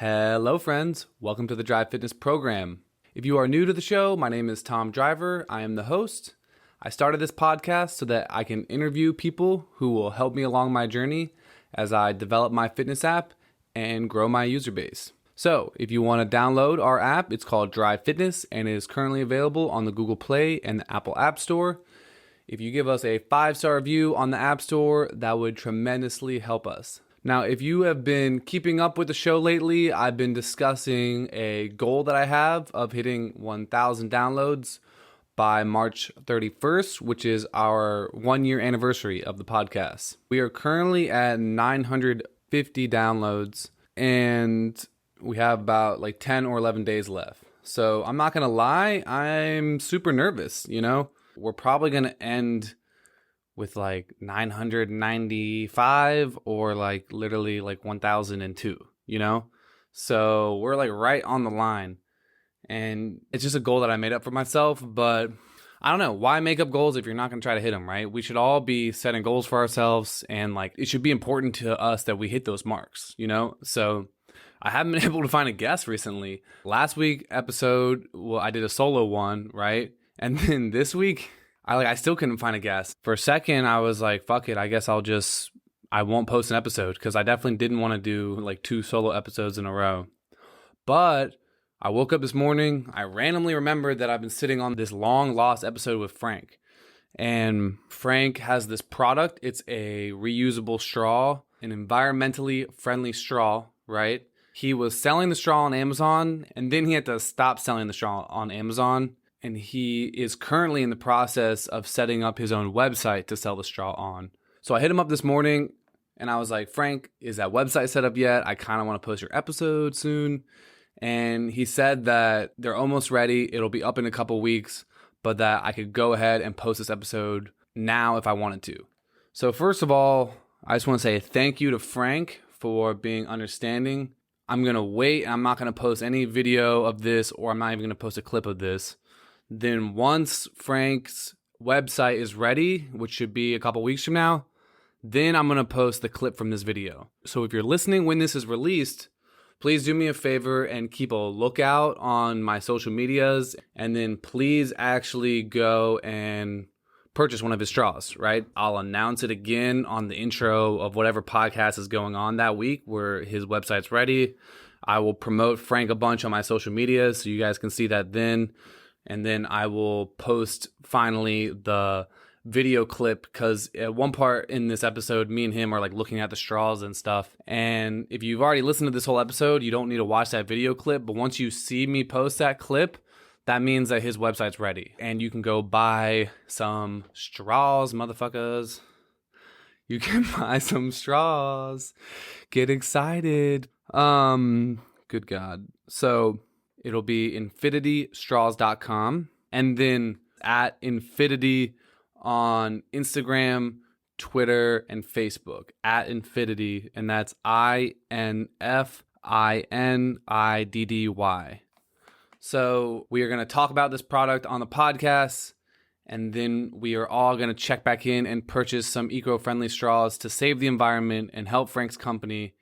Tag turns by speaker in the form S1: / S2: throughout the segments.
S1: Hello, friends. Welcome to the Drive Fitness program. If you are new to the show, my name is Tom Driver. I am the host. I started this podcast so that I can interview people who will help me along my journey as I develop my fitness app and grow my user base. So, if you want to download our app, it's called Drive Fitness and is currently available on the Google Play and the Apple App Store. If you give us a 5-star review on the App Store, that would tremendously help us. Now, if you have been keeping up with the show lately, I've been discussing a goal that I have of hitting 1,000 downloads by March 31st, which is our 1-year anniversary of the podcast. We are currently at 950 downloads, and we have about 10 or 11 days left. So I'm not going to lie, I'm super nervous, We're probably going to end with 995 or literally 1002, So we're right on the line. And it's just a goal that I made up for myself, but I don't know. Why make up goals if you're not going to try to hit them, right? We should all be setting goals for ourselves, and it should be important to us that we hit those marks, So I haven't been able to find a guest recently. Last week episode, I did a solo one, right? And then this week, I still couldn't find a guest. For a second, I was like, fuck it. I guess I won't post an episode because I definitely didn't want to do 2 solo episodes in a row. But I woke up this morning. I randomly remembered that I've been sitting on this long lost episode with Frank. And Frank has this product. It's a reusable straw, an environmentally friendly straw, right? He was selling the straw on Amazon, and then he had to stop selling the straw on Amazon. And he is currently in the process of setting up his own website to sell the straw on. So I hit him up this morning and I was like, Frank, is that website set up yet? I kind of want to post your episode soon. And he said that they're almost ready. It'll be up in a couple weeks, but that I could go ahead and post this episode now if I wanted to. So first of all, I just want to say thank you to Frank for being understanding. I'm going to wait. I'm not going to post any video of this, or I'm not even going to post a clip of this. Then once Frank's website is ready, which should be a couple weeks from now, then I'm going to post the clip from this video. So if you're listening when this is released, please do me a favor and keep a lookout on my social medias. And then please actually go and purchase one of his straws, right? I'll announce it again on the intro of whatever podcast is going on that week where his website's ready. I will promote Frank a bunch on my social media so you guys can see that then. And then I will post finally the video clip because at one part in this episode, me and him are looking at the straws and stuff. And if you've already listened to this whole episode, you don't need to watch that video clip. But once you see me post that clip, that means that his website's ready. And you can go buy some straws, motherfuckers. You can buy some straws. Get excited. Good God. So it'll be infinitystraws.com and then at Infiniddy on Instagram, Twitter, and Facebook. At Infiniddy, and that's INFINIDDY. So we are going to talk about this product on the podcast, and then we are all going to check back in and purchase some eco-friendly straws to save the environment and help Frank's company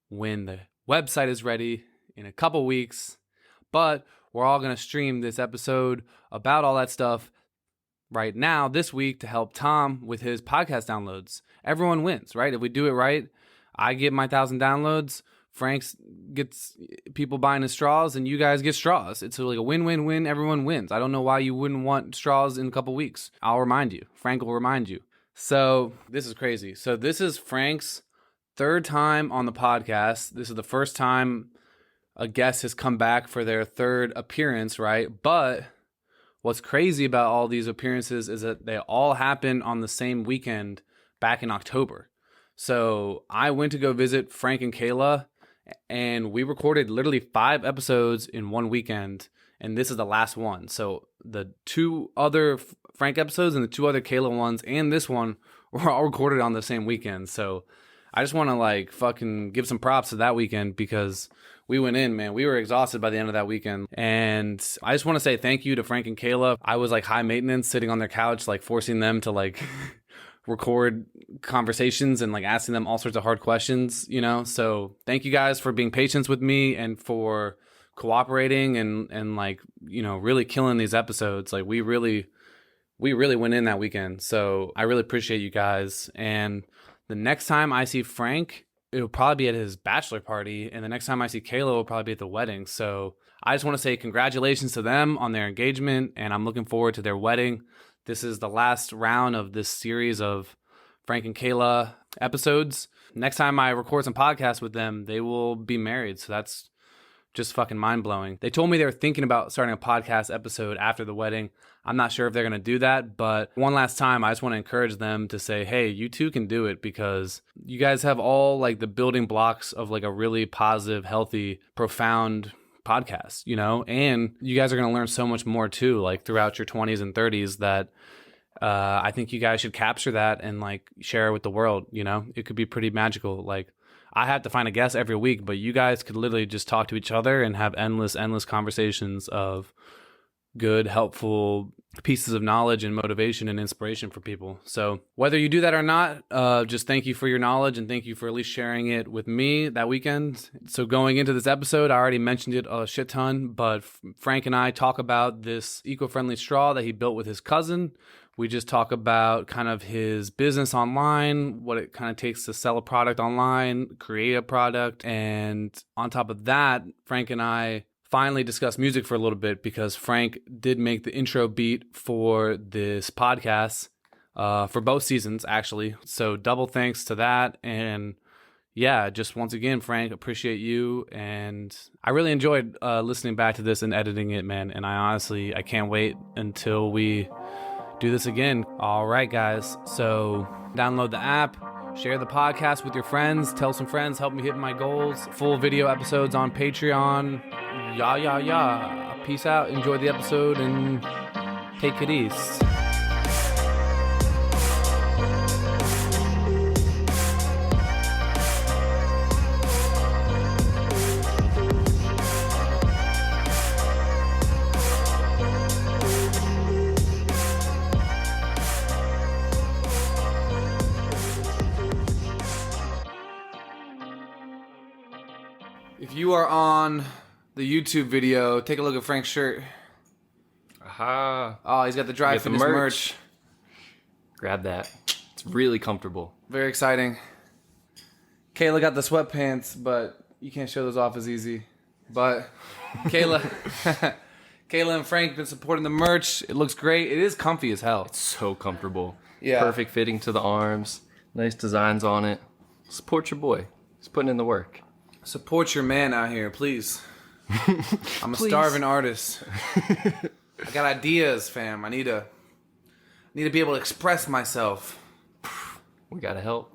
S1: when the website is ready in a couple weeks. But we're all going to stream this episode about all that stuff right now this week to help Tom with his podcast downloads. Everyone wins, right? If we do it right, I get my 1,000 downloads, Frank gets people buying his straws, and you guys get straws. It's a win-win-win. Everyone wins. I don't know why you wouldn't want straws in a couple weeks. I'll remind you. Frank will remind you. So this is crazy. So this is Frank's 3rd time on the podcast. This is the first time a guest has come back for their 3rd appearance, right? But what's crazy about all these appearances is that they all happened on the same weekend back in October. So I went to go visit Frank and Kayla, and we recorded literally 5 episodes in one weekend, and this is the last one. So the 2 other Frank episodes and the 2 other Kayla ones and this one were all recorded on the same weekend. So I just want to fucking give some props to that weekend because we went in, man. We were exhausted by the end of that weekend. And I just want to say thank you to Frank and Kayla. I was high maintenance, sitting on their couch, forcing them to record conversations and like asking them all sorts of hard questions, you know? So thank you guys for being patient with me and for cooperating and like, you know, really killing these episodes. Like we really went in that weekend. So I really appreciate you guys. And the next time I see Frank, it'll probably be at his bachelor party. And the next time I see Kayla, will probably be at the wedding. So I just want to say congratulations to them on their engagement. And I'm looking forward to their wedding. This is the last round of this series of Frank and Kayla episodes. Next time I record some podcasts with them, they will be married. So that's just fucking mind-blowing. They told me they were thinking about starting a podcast episode after the wedding. I'm not sure if they're going to do that, but one last time, I just want to encourage them to say, hey, you too can do it, because you guys have all like the building blocks of like a really positive, healthy, profound podcast, you know? And you guys are going to learn so much more too, like throughout your 20s and 30s that I think you guys should capture that and like share it with the world, you know? It could be pretty magical. Like, I have to find a guest every week, but you guys could literally just talk to each other and have endless conversations of good, helpful pieces of knowledge and motivation and inspiration for people. So whether you do that or not, just thank you for your knowledge and thank you for at least sharing it with me that weekend. So going into this episode, I already mentioned it a shit ton, but Frank and I talk about this eco-friendly straw that he built with his cousin. We just talk about kind of his business online, what it kind of takes to sell a product online, create a product. And on top of that, Frank and I finally discussed music for a little bit, because Frank did make the intro beat for this podcast for both seasons, actually. So double thanks to that. And yeah, just once again, Frank, appreciate you. And I really enjoyed listening back to this and editing it, man. And I can't wait until we do this again. All right, guys. So download the app, share the podcast with your friends, tell some friends, help me hit my goals. Full video episodes on Patreon. Yeah. Peace out. Enjoy the episode and take it easy. If you are on the YouTube video, take a look at Frank's shirt.
S2: Aha.
S1: Oh, he's got the Dry Fitness merch.
S2: Grab that. It's really comfortable.
S1: Very exciting. Kayla got the sweatpants, but you can't show those off as easy. But Kayla and Frank have been supporting the merch. It looks great. It is comfy as hell.
S2: It's so comfortable.
S1: Yeah.
S2: Perfect fitting to the arms. Nice designs on it. Support your boy. He's putting in the work.
S1: Support your man out here, please. I'm a starving artist. I got ideas, fam. I need to be able to express myself.
S2: We gotta help.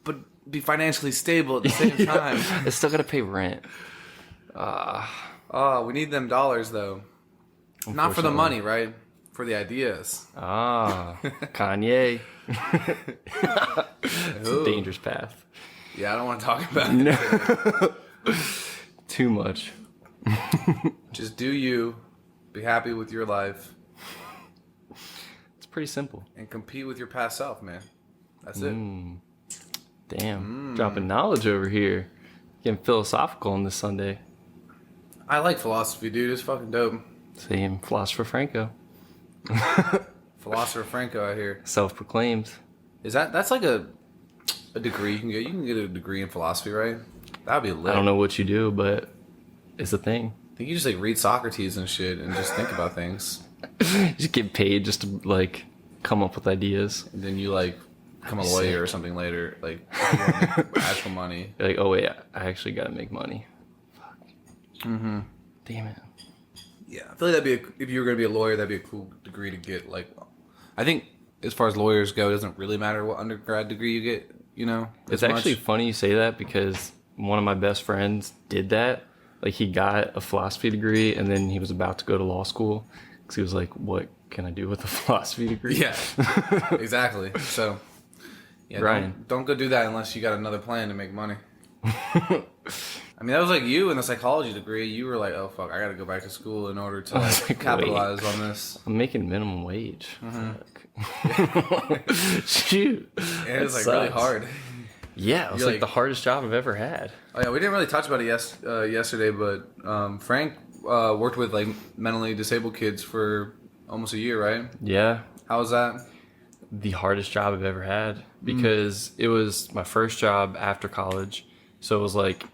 S1: But be financially stable at the same time.
S2: I still gotta pay rent.
S1: We need them dollars, though. Not for the money, right? For the ideas.
S2: Kanye. It's a dangerous path.
S1: Yeah, I don't want to talk about it.
S2: No. Too much.
S1: Just do you. Be happy with your life.
S2: It's pretty simple.
S1: And compete with your past self, man. That's it.
S2: Damn. Dropping knowledge over here. Getting philosophical on this Sunday.
S1: I like philosophy, dude. It's fucking dope.
S2: Same. Philosopher Franco.
S1: Philosopher Franco out here.
S2: Self-proclaimed.
S1: That's like a degree you can get? You can get a degree in philosophy, right? That'd be lit.
S2: I don't know what you do, but it's a thing.
S1: I think you just like read Socrates and shit and just think about things.
S2: You just get paid just to like come up with ideas.
S1: And then you like become a lawyer or something later, like actual money.
S2: You're like, oh wait, I actually gotta make money. Fuck.
S1: Mm-hmm.
S2: Damn it.
S1: Yeah, I feel like if you were gonna be a lawyer, that'd be a cool degree to get. Like, I think as far as lawyers go, it doesn't really matter what undergrad degree you get. You know,
S2: it's actually funny you say that, because one of my best friends did that. Like, he got a philosophy degree and then he was about to go to law school because he was like, what can I do with a philosophy degree?
S1: Yeah, exactly. So, yeah,
S2: Ryan,
S1: don't go do that unless you got another plan to make money. I mean, that was like you in the psychology degree. You were like, "Oh fuck, I got to go back to school in order to like, capitalize on this."
S2: I'm making minimum wage. Fuck. Shoot.
S1: And it was like really hard.
S2: Yeah, it was like the hardest job I've ever had.
S1: Oh yeah, we didn't really touch about it yesterday, but Frank worked with like mentally disabled kids for almost a year, right?
S2: Yeah.
S1: How was that?
S2: The hardest job I've ever had because it was my first job after college. So it was like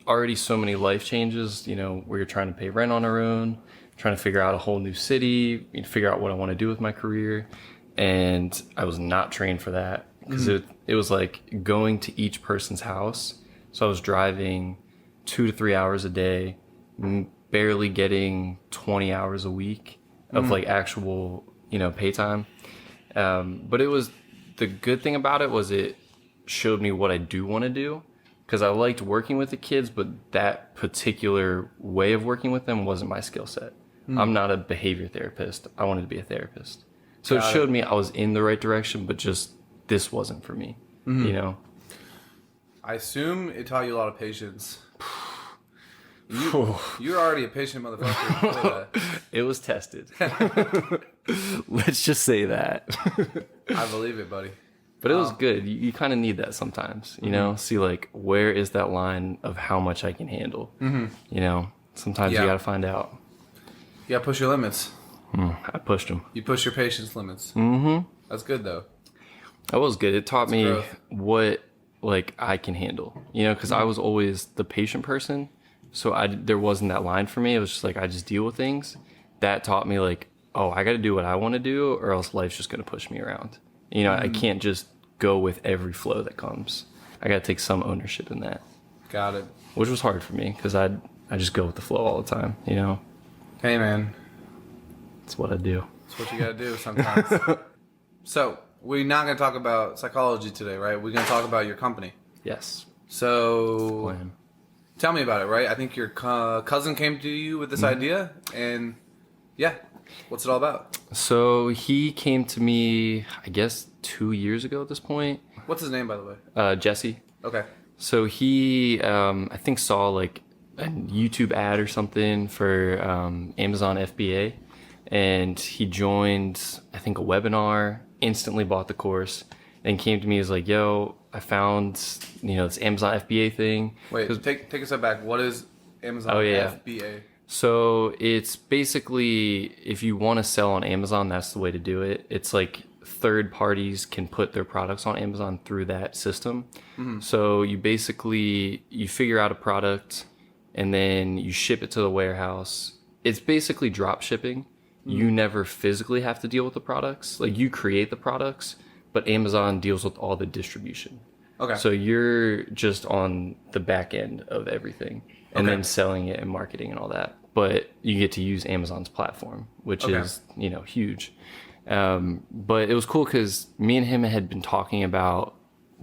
S2: already so many life changes, you know, where you're trying to pay rent on our own, trying to figure out a whole new city, figure out what I want to do with my career. And I was not trained for that because it was like going to each person's house. So I was driving 2 to 3 hours a day, barely getting 20 hours a week of like actual, pay time. But it was, the good thing about it was it showed me what I do want to do, because I liked working with the kids, but that particular way of working with them wasn't my skill set. I'm not a behavior therapist. I wanted to be a therapist. So it showed me I was in the right direction, but just this wasn't for me,
S1: I assume it taught you a lot of patience. You're already a patient motherfucker before that.
S2: It was tested. Let's just say that.
S1: I believe it, buddy.
S2: But it was good. You kind of need that sometimes, see like, where is that line of how much I can handle? Sometimes you got to find out.
S1: You got to push your limits.
S2: I pushed them.
S1: You push your patience limits. That's good though.
S2: That was good. It taught me
S1: growth.
S2: what like I can handle, because I was always the patient person. So there wasn't that line for me. It was just like, I just deal with things. That taught me like, oh, I got to do what I want to do, or else life's just going to push me around. I can't just go with every flow that comes. I got to take some ownership in that. Got it. Which was hard for me because I just go with the flow all the time,
S1: Hey, man.
S2: That's what I do.
S1: That's what you got to do sometimes. So, we're not going to talk about psychology today, right? We're going to talk about your company.
S2: Yes.
S1: So,
S2: Plan.
S1: Tell me about it, right? I think your cousin came to you with this idea, and yeah, what's it all about?
S2: So he came to me, I guess, 2 years ago at this point.
S1: What's his name, by the way?
S2: Jesse.
S1: Okay.
S2: So he, I think, saw like a YouTube ad or something for Amazon FBA, and he joined, I think, a webinar, instantly bought the course, and came to me as like, yo, I found, this Amazon FBA thing.
S1: Wait, take a step back. What is Amazon FBA?
S2: So it's basically, if you want to sell on Amazon, that's the way to do it. It's like third parties can put their products on Amazon through that system. So you figure out a product and then you ship it to the warehouse. It's basically drop shipping. You never physically have to deal with the products. Like, you create the products, but Amazon deals with all the distribution. Okay. So you're just on the back end of everything and then selling it and marketing and all that. But you get to use Amazon's platform, which is, huge. But it was cool because me and him had been talking about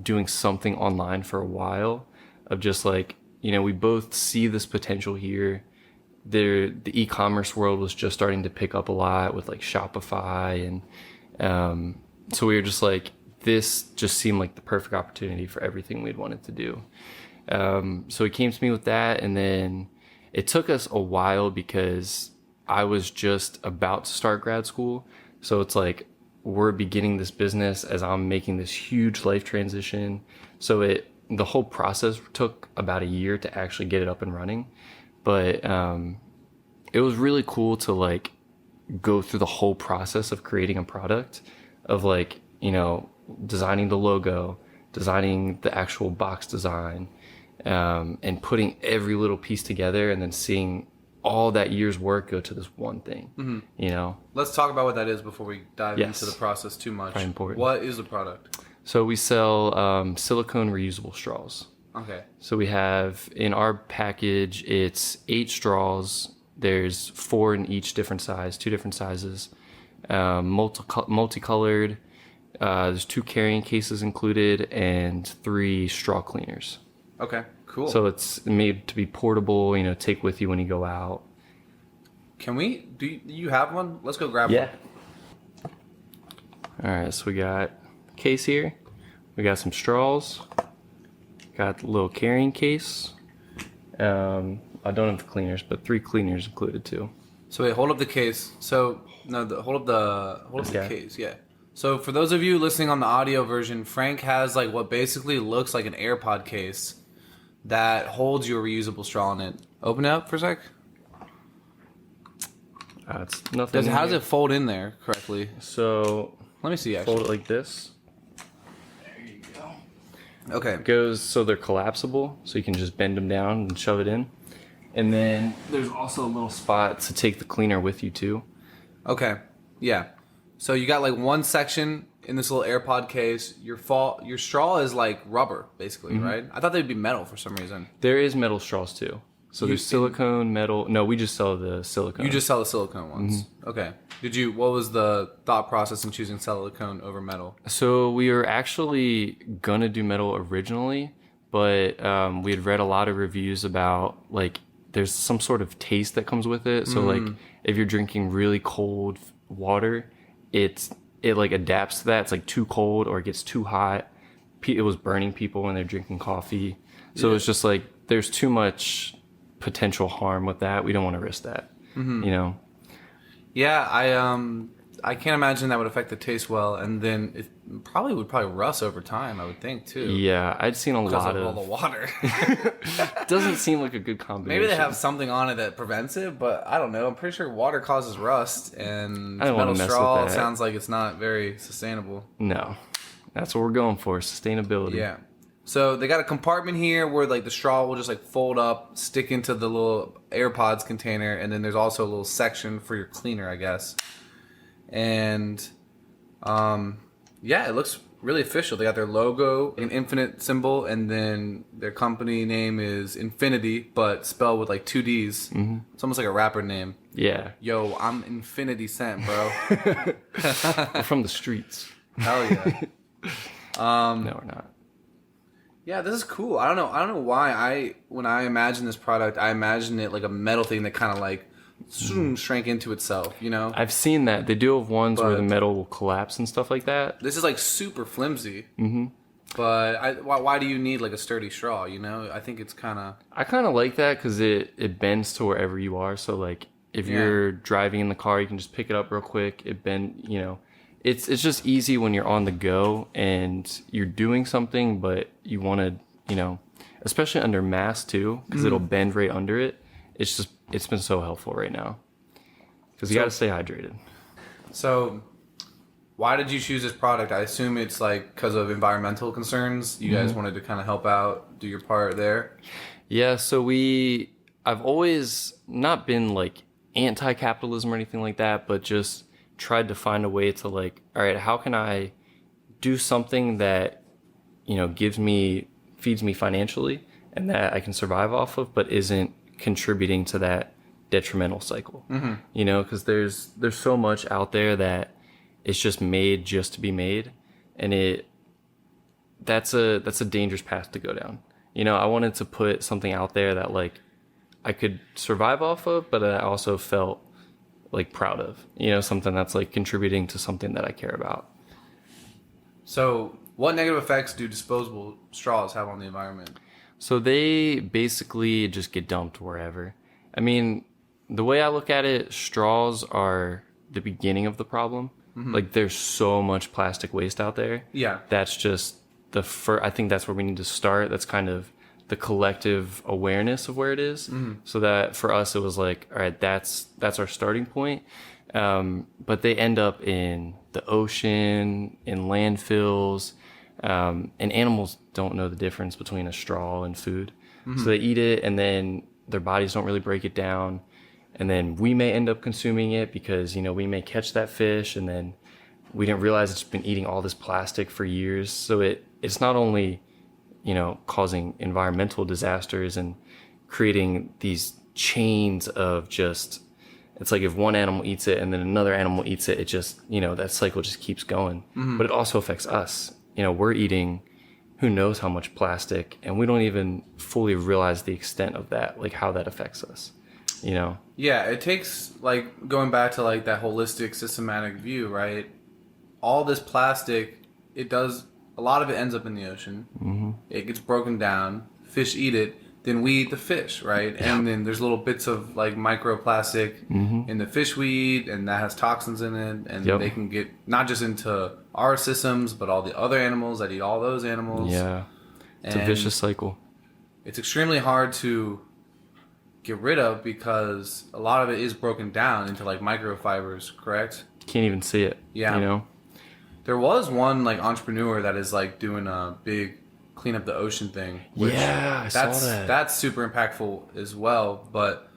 S2: doing something online for a while, of just like, we both see this potential here. The e-commerce world was just starting to pick up a lot with like Shopify, and so we were just like, this just seemed like the perfect opportunity for everything we'd wanted to do. So he came to me with that, and then it took us a while because I was just about to start grad school. So it's like, we're beginning this business as I'm making this huge life transition. So the whole process took about a year to actually get it up and running. But it was really cool to like go through the whole process of creating a product, of like, designing the logo, designing the actual box design, and putting every little piece together, and then seeing all that year's work go to this one thing.
S1: Let's talk about what that is before we dive into the process too much.
S2: Very important.
S1: What is the product?
S2: So we sell silicone reusable straws.
S1: Okay.
S2: So we have, in our package, it's 8 straws. There's 4 in each different size, 2 different sizes, multicolored. There's 2 carrying cases included and 3 straw cleaners.
S1: Okay, cool.
S2: So it's made to be portable, take with you when you go out.
S1: Do you have one? Let's go grab one.
S2: All right, so we got a case here. We got some straws. Got the little carrying case. I don't have the cleaners, but 3 cleaners included too.
S1: So wait, hold up the case. So no, hold up the
S2: Okay.
S1: case. Yeah. So for those of you listening on the audio version, Frank has like what basically looks like an AirPod case that holds your reusable straw in it. Open it up for a sec.
S2: It's nothing.
S1: How does it fold in there correctly?
S2: So
S1: Let me see. Actually,
S2: fold it like this.
S1: okay.
S2: It goes so they're collapsible, so you can just bend them down and shove it in. And then there's also a little spot to take the cleaner with you too.
S1: Okay. Yeah. So you got like one section in this little AirPod case. Your straw is like rubber, basically, right? I thought they'd be metal for some reason.
S2: There is metal straws too. So there's silicone, metal. No, we just sell the silicone.
S1: You just sell the silicone ones. Okay. What was the thought process in choosing silicone over metal?
S2: So we were actually gonna do metal originally, but we had read a lot of reviews about like there's some sort of taste that comes with it. So like if you're drinking really cold water, it like adapts to that. It's like too cold or it gets too hot. It was burning people when they're drinking coffee. So it's just like there's too much potential harm with that. We don't want to risk that. You know.
S1: Yeah, I can't imagine that would affect the taste well, and then it would probably rust over time. I would think too.
S2: Yeah, I'd seen a
S1: Because
S2: lot
S1: of
S2: of.
S1: all the water.
S2: Doesn't seem like a good combination.
S1: Maybe they have something on it that prevents it, but I don't know. I'm pretty sure water causes rust, and
S2: I don't wanna
S1: metal
S2: mess with
S1: straw
S2: that.
S1: sounds like it's not very sustainable.
S2: No, that's what we're going for. Sustainability.
S1: Yeah. So they got a compartment here where like the straw will just like fold up, stick into the little AirPods container, and then there's also a little section for your cleaner, I guess. And yeah, it looks really official. They got their logo, an infinite symbol, and then their company name is Infiniddy, but spelled with like 2 D's. It's almost like a rapper name.
S2: Yeah.
S1: Yo, I'm Infinity Cent, bro.
S2: We're from the streets.
S1: Hell yeah.
S2: No, we're not.
S1: Yeah, this is cool. I don't know why when I imagine this product, I imagine it like a metal thing that kind of like shrank into itself, you know?
S2: I've seen that. They do have ones where
S1: But-
S2: the metal will collapse and stuff like that.
S1: This is like super flimsy. But why do you need like a sturdy straw, you know? I think it's kind of...
S2: I kind of like that because it bends to wherever you are. So like if you're driving in the car, you can just pick it up real quick. It's just easy when you're on the go and you're doing something, but you want to, especially under mask too, because it'll bend right under it. It's been so helpful right now because you got to stay hydrated.
S1: So why did you choose this product? I assume it's like because of environmental concerns. You guys wanted to kind of help out, do your part there.
S2: Yeah, so I've always not been like anti-capitalism or anything like that, but just tried to find a way to like, all right, how can I do something that, feeds me financially and that I can survive off of, but isn't contributing to that detrimental cycle, because there's so much out there that it's just made just to be made. And that's a dangerous path to go down. I wanted to put something out there that like I could survive off of, but I also felt like proud of, something that's like contributing to something that I care about.
S1: So what negative effects do disposable straws have on the environment?
S2: So they basically just get dumped wherever. I mean, the way I look at it, straws are the beginning of the problem. Like there's so much plastic waste out there.
S1: Yeah.
S2: That's just I think that's where we need to start. That's kind of the collective awareness of where it is. So that for us, it was like, all right, that's our starting point. But they end up in the ocean, in landfills, and animals don't know the difference between a straw and food. So they eat it and then their bodies don't really break it down. And then we may end up consuming it because, we may catch that fish and then we didn't realize it's been eating all this plastic for years. So it's not only, causing environmental disasters and creating these chains of just, it's like if one animal eats it and then another animal eats it, it just, that cycle just keeps going. But it also affects us. We're eating who knows how much plastic and we don't even fully realize the extent of that, like how that affects us,
S1: Yeah, it takes like going back to like that holistic systematic view, right? All this plastic, a lot of it ends up in the ocean. It gets broken down. Fish eat it. then we eat the fish, right?
S2: Yeah.
S1: And then there's little bits of like microplastic
S2: Mm-hmm.
S1: in the fish we eat, and that has toxins in it, and
S2: Yep.
S1: they can get not just into our systems, but all the other animals that eat all those animals.
S2: Yeah. It's a
S1: And
S2: vicious cycle.
S1: it's extremely hard to get rid of because a lot of it is broken down into like microfibers, correct?
S2: Can't even see it.
S1: Yeah.
S2: You know?
S1: There was one like entrepreneur that is like doing a big clean up the ocean thing. Which
S2: Yeah, I saw that.
S1: That's super impactful as well, but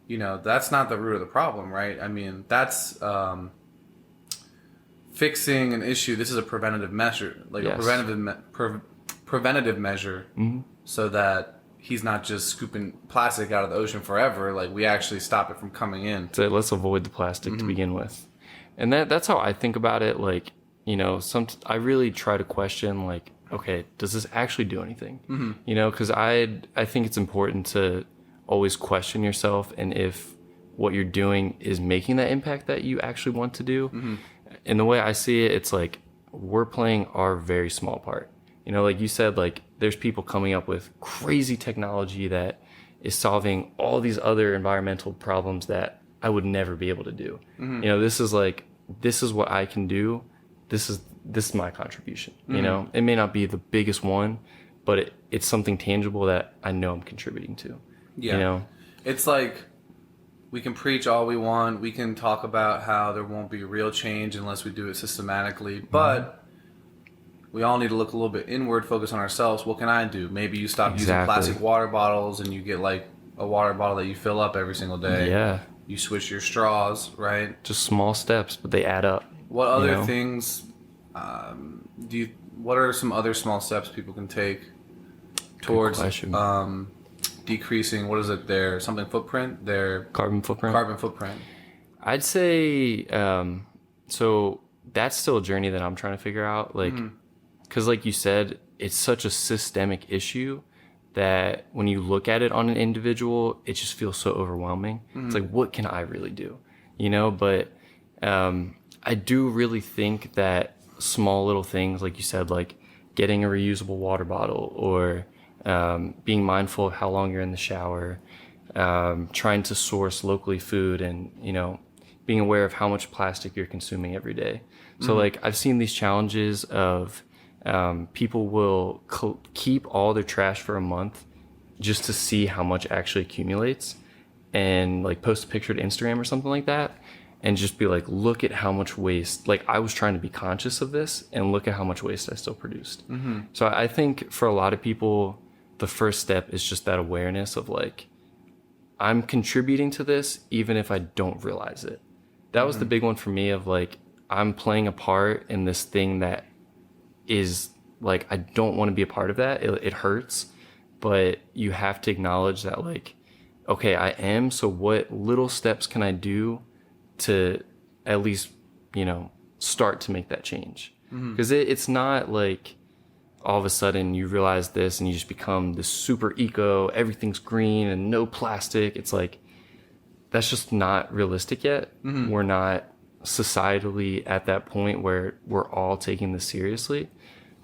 S1: you know, that's not the root of the problem, right? I mean, that's fixing an issue. This is a preventative measure, like
S2: Yes.
S1: a preventative measure, so that he's not just scooping plastic out of the ocean forever. Like we actually stop it from coming in.
S2: So let's avoid the plastic to begin with. And that's how I think about it. Like, you know, I really try to question, like, okay, does this actually do anything? You know, because I think it's important to always question yourself, and if what you're doing is making that impact that you actually want to do. And the way I see it, it's like we're playing our very small part. You know, like you said, like there's people coming up with crazy technology that is solving all these other environmental problems that I would never be able to do. You know, this is what I can do. This is my contribution. You know, it may not be the biggest one, but it's something tangible that I know I'm contributing to.
S1: Yeah.
S2: You know,
S1: It's like we can preach all we want. We can talk about how there won't be real change unless we do it systematically. But we all need to look a little bit inward, focus on ourselves. What can I do? Maybe you stop using plastic water bottles and you get like a water bottle that you fill up every single day.
S2: Yeah.
S1: You switch your straws, right?
S2: Just small steps, but they add up.
S1: What other
S2: know?
S1: things what are some other small steps people can take towards decreasing, what is it, their
S2: Carbon footprint.
S1: carbon footprint?
S2: I'd say, so that's still a journey that I'm trying to figure out. Like, because like you said, it's such a systemic issue that when you look at it on an individual, it just feels so overwhelming. It's like, what can I really do? You know, but I do really think that small little things, like you said, like getting a reusable water bottle, or being mindful of how long you're in the shower, trying to source locally food, and, you know, being aware of how much plastic you're consuming every day. So like I've seen these challenges of people will keep all their trash for a month just to see how much actually accumulates, and like post a picture to Instagram or something like that, and just be like, look at how much waste. Like I was trying to be conscious of this, and look at how much waste I still produced. So I think for a lot of people, the first step is just that awareness of like, I'm contributing to this even if I don't realize it. That was the big one for me, of like, I'm playing a part in this thing that is like, I don't want to be a part of that. It hurts, but you have to acknowledge that, like, okay, I am. So what little steps can I do to at least, you know, start to make that change? Because it's not like all of a sudden you realize this and you just become this super eco, everything's green and no plastic. It's like, that's just not realistic yet. We're not societally at that point where we're all taking this seriously.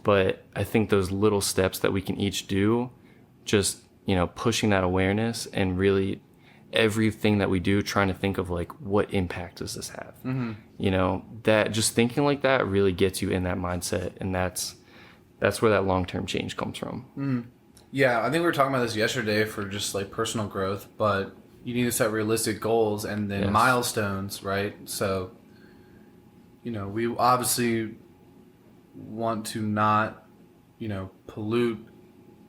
S2: But I think those little steps that we can each do, just, you know, pushing that awareness, and really everything that we do, trying to think of like, what impact does this have? You know, that just thinking like that really gets you in that mindset. And that's where that long-term change comes from.
S1: Yeah, I think we were talking about this yesterday for just like personal growth, but you need to set realistic goals and then milestones, right? So, you know, we obviously want to not, you know, pollute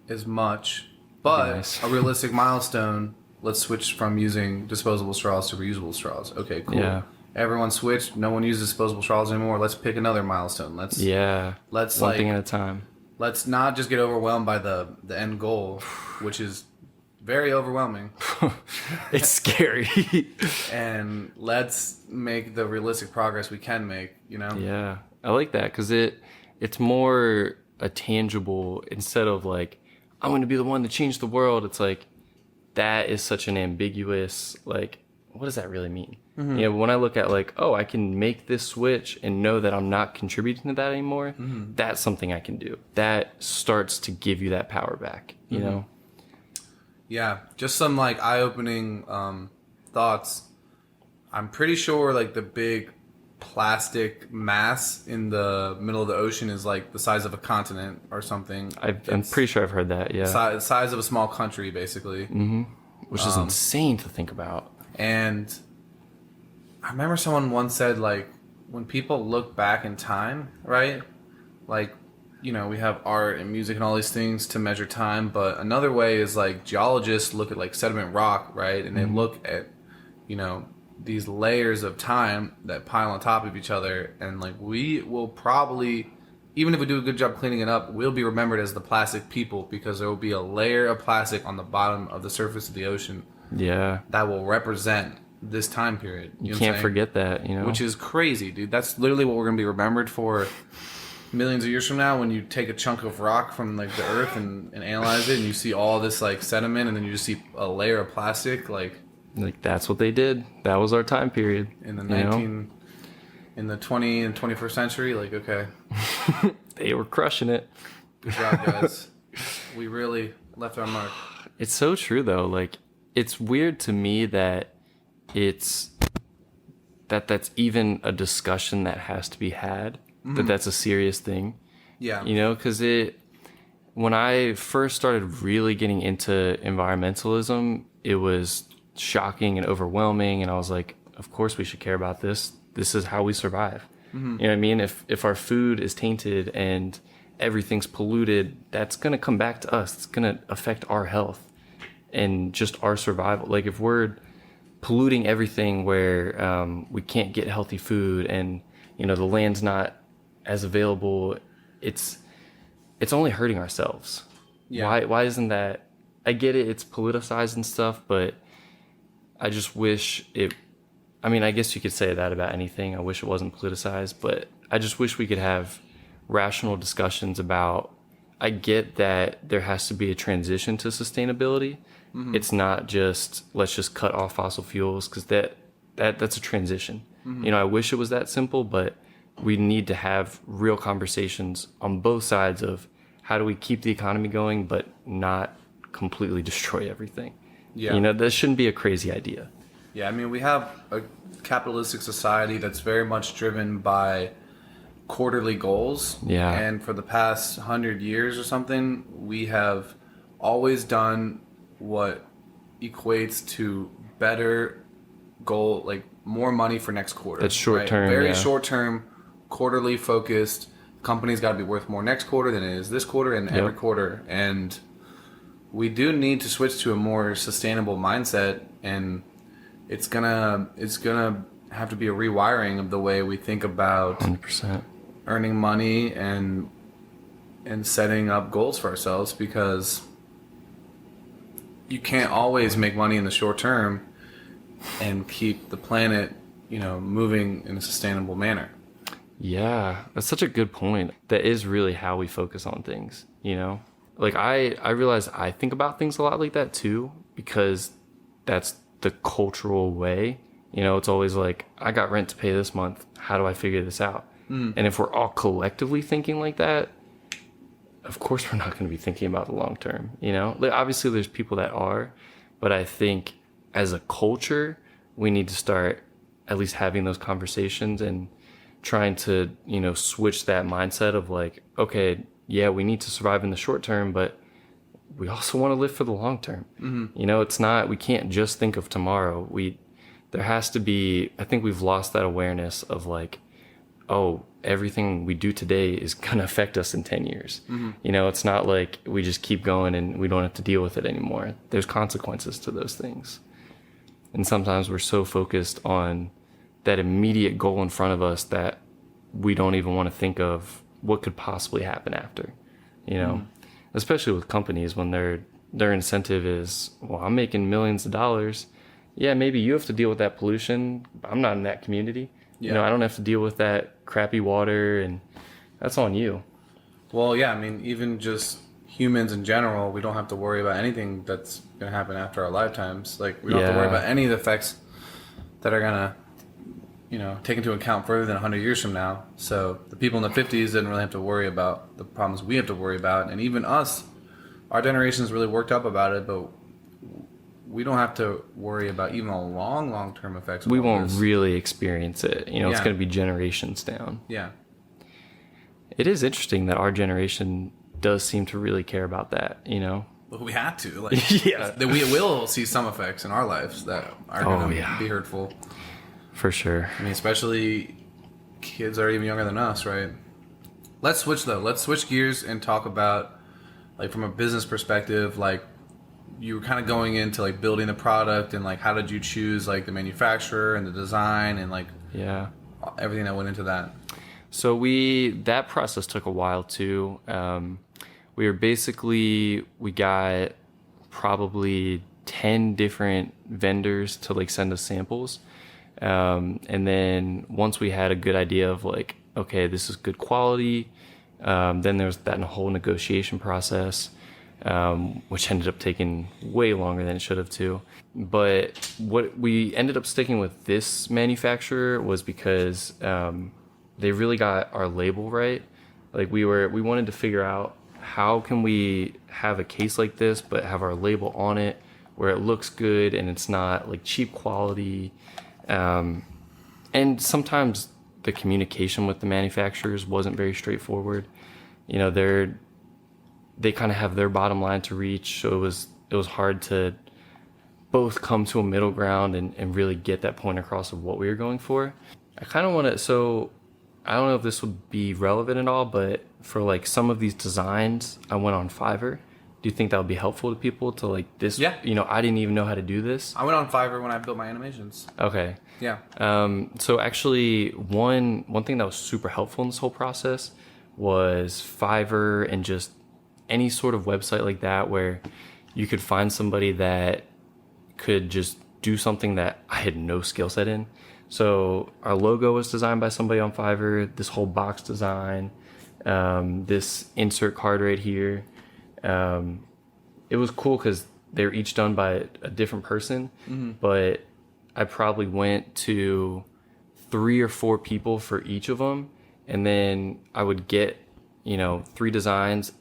S1: as much, but a realistic milestone, let's switch from using disposable straws to reusable straws. Okay, cool.
S2: Yeah.
S1: Everyone switched. No one uses disposable straws anymore. Let's pick another milestone. Let's
S2: one thing at a time.
S1: Let's not just get overwhelmed by the end goal, which is very overwhelming.
S2: It's scary.
S1: And let's make the realistic progress we can make, you know?
S2: Yeah, I like that, because it's more a tangible, instead of like, I'm going to be the one to change the world. It's like, that is such an ambiguous, like, what does that really mean? You know, when I look at like, oh, I can make this switch and know that I'm not contributing to that anymore, that's something I can do. That starts to give you that power back, you know?
S1: Yeah, just some like eye-opening thoughts. I'm pretty sure like the big plastic mass in the middle of the ocean is like the size of a continent or something.
S2: I'm
S1: It's
S2: pretty sure I've heard that. Yeah,
S1: size of a small country, basically.
S2: which is insane to think about.
S1: And I remember someone once said like when people look back in time, right? Like, you know, we have art and music and all these things to measure time, but another way is like geologists look at like sediment rock, right? And they look at, you know, these layers of time that pile on top of each other, and like we will probably, even if we do a good job cleaning it up, we'll be remembered as the plastic people because there will be a layer of plastic on the bottom of the surface of the ocean
S2: Yeah,
S1: that will represent this time period. You know
S2: you
S1: what I'm
S2: can't
S1: saying?
S2: forget that. You know,
S1: Which is crazy, dude. That's literally what we're gonna be remembered for millions of years from now. When you take a chunk of rock from like the earth and analyze it, and you see all this like sediment, and then you just see a layer of plastic, like
S2: that's what they did. That was our time period.
S1: in the
S2: you know?
S1: 19, in the 20 and 21st century. Like, okay,
S2: They were crushing it.
S1: good job, guys. We really left our mark.
S2: It's so true though. Like, it's weird to me that it's that's even a discussion that has to be had. That's a serious thing.
S1: Yeah,
S2: You know, because when I first started really getting into environmentalism, it was shocking and overwhelming, and I was like, of course we should care about this. This is how we survive. You know what I mean? If our food is tainted and everything's polluted, that's gonna come back to us. It's gonna affect our health and just our survival. Like if we're polluting everything where we can't get healthy food, and you know the land's not as available, it's only hurting ourselves.
S1: Yeah.
S2: Why isn't that? I get it, it's politicized and stuff, but I just wish it. I mean, I guess you could say that about anything. I wish it wasn't politicized, but I just wish we could have rational discussions about. I get that there has to be a transition to sustainability. It's not just let's just cut off fossil fuels, because that's a transition. You know, I wish it was that simple, but we need to have real conversations on both sides of how do we keep the economy going, but not completely destroy everything.
S1: Yeah.
S2: You know, that shouldn't be a crazy idea.
S1: Yeah, I mean, we have a capitalistic society that's very much driven by quarterly goals.
S2: Yeah.
S1: And for the past 100 years or something, we have always done what equates to better goal, like more money for next quarter.
S2: That's short term,
S1: Very
S2: yeah.
S1: short term, quarterly focused. Company's got to be worth more next quarter than it is this quarter and every quarter. And we do need to switch to a more sustainable mindset, and it's gonna have to be a rewiring of the way we think about
S2: 100%.
S1: earning money and setting up goals for ourselves, because you can't always make money in the short term and keep the planet, you know, moving in a sustainable manner.
S2: Yeah, that's such a good point. That is really how we focus on things, you know? Like I realize I think about things a lot like that too, because that's the cultural way. You know, it's always like, I got rent to pay this month. How do I figure this out? And if we're all collectively thinking like that, of course we're not going to be thinking about the long term, you know? Like obviously there's people that are, but I think as a culture, we need to start at least having those conversations and trying to, you know, switch that mindset of like, okay, yeah, we need to survive in the short term, but we also want to live for the long term. You know, it's not, we can't just think of tomorrow. There has to be, I think we've lost that awareness of like, oh, everything we do today is going to affect us in 10 years. You know, it's not like we just keep going and we don't have to deal with it anymore. There's consequences to those things. And sometimes we're so focused on that immediate goal in front of us that we don't even want to think of what could possibly happen after, you know, especially with companies when their incentive is, well, I'm making millions of dollars. Yeah, maybe you have to deal with that pollution. I'm not in that community.
S1: Yeah.
S2: You know, I don't have to deal with that crappy water, and that's on you.
S1: Well, yeah, I mean, even just humans in general, we don't have to worry about anything that's going to happen after our lifetimes. Like, we don't have to worry about any of the effects that are going to, you know, take into account further than 100 years from now. So the people in the 50s didn't really have to worry about the problems we have to worry about. And even us, our generation's really worked up about it, but we don't have to worry about even a long term effects.
S2: We won't really experience it. You know, it's going to be generations down.
S1: Yeah.
S2: It is interesting that our generation does seem to really care about that, you know?
S1: Well, we have to. Like,
S2: Yeah.
S1: We will see some effects in our lives that are going to be hurtful.
S2: For sure.
S1: I mean, especially kids that are even younger than us, right? Let's switch, though. Let's switch gears and talk about, like, from a business perspective, like, you were kind of going into, like, building the product and, like, how did you choose, like, the manufacturer and the design and, like, everything that went into that?
S2: So that process took a while too. We got probably 10 different vendors to like send us samples. And then once we had a good idea of like, okay, this is good quality, then there was that whole negotiation process, which ended up taking way longer than it should have too. But what we ended up sticking with this manufacturer was because, they really got our label right. Like we wanted to figure out how can we have a case like this, but have our label on it where it looks good and it's not like cheap quality. And sometimes the communication with the manufacturers wasn't very straightforward. You know, they kind of have their bottom line to reach. So it was hard to both come to a middle ground and really get that point across of what we were going for. I kind of want to, I don't know if this would be relevant at all, but for like some of these designs, I went on Fiverr. Do you think that would be helpful to people to like this?
S1: Yeah.
S2: You know, I didn't even know how to do this.
S1: I went on Fiverr when I built my animations.
S2: Okay.
S1: Yeah.
S2: So actually one thing that was super helpful in this whole process was Fiverr and just any sort of website like that where you could find somebody that could just do something that I had no skill set in. So our logo was designed by somebody on Fiverr, this whole box design, this insert card right here. It was cool because they were each done by a different person, but I probably went to 3 or 4 people for each of them. And then I would get, 3 designs.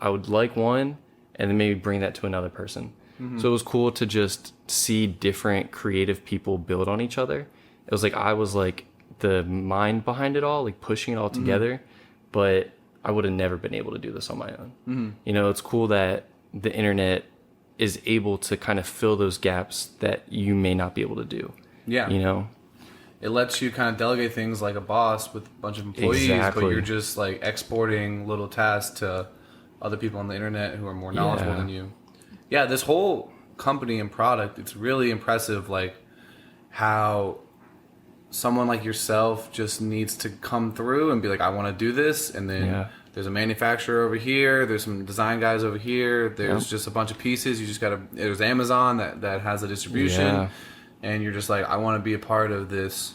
S2: I would like one and then maybe bring that to another person. So it was cool to just see different creative people build on each other. It was like I was like the mind behind it all, like pushing it all together, but I would have never been able to do this on my own. It's cool that the internet is able to kind of fill those gaps that you may not be able to do.
S1: Yeah. It lets you kind of delegate things like a boss with a bunch of employees, but you're just like exporting little tasks to other people on the internet who are more knowledgeable than you. Yeah, this whole company and product, it's really impressive, like how someone like yourself just needs to come through and be like, I want to do this. And then there's a manufacturer over here. There's some design guys over here. There's just a bunch of pieces. You just got to, there's Amazon that has the distribution. Yeah. And you're just like, I want to be a part of this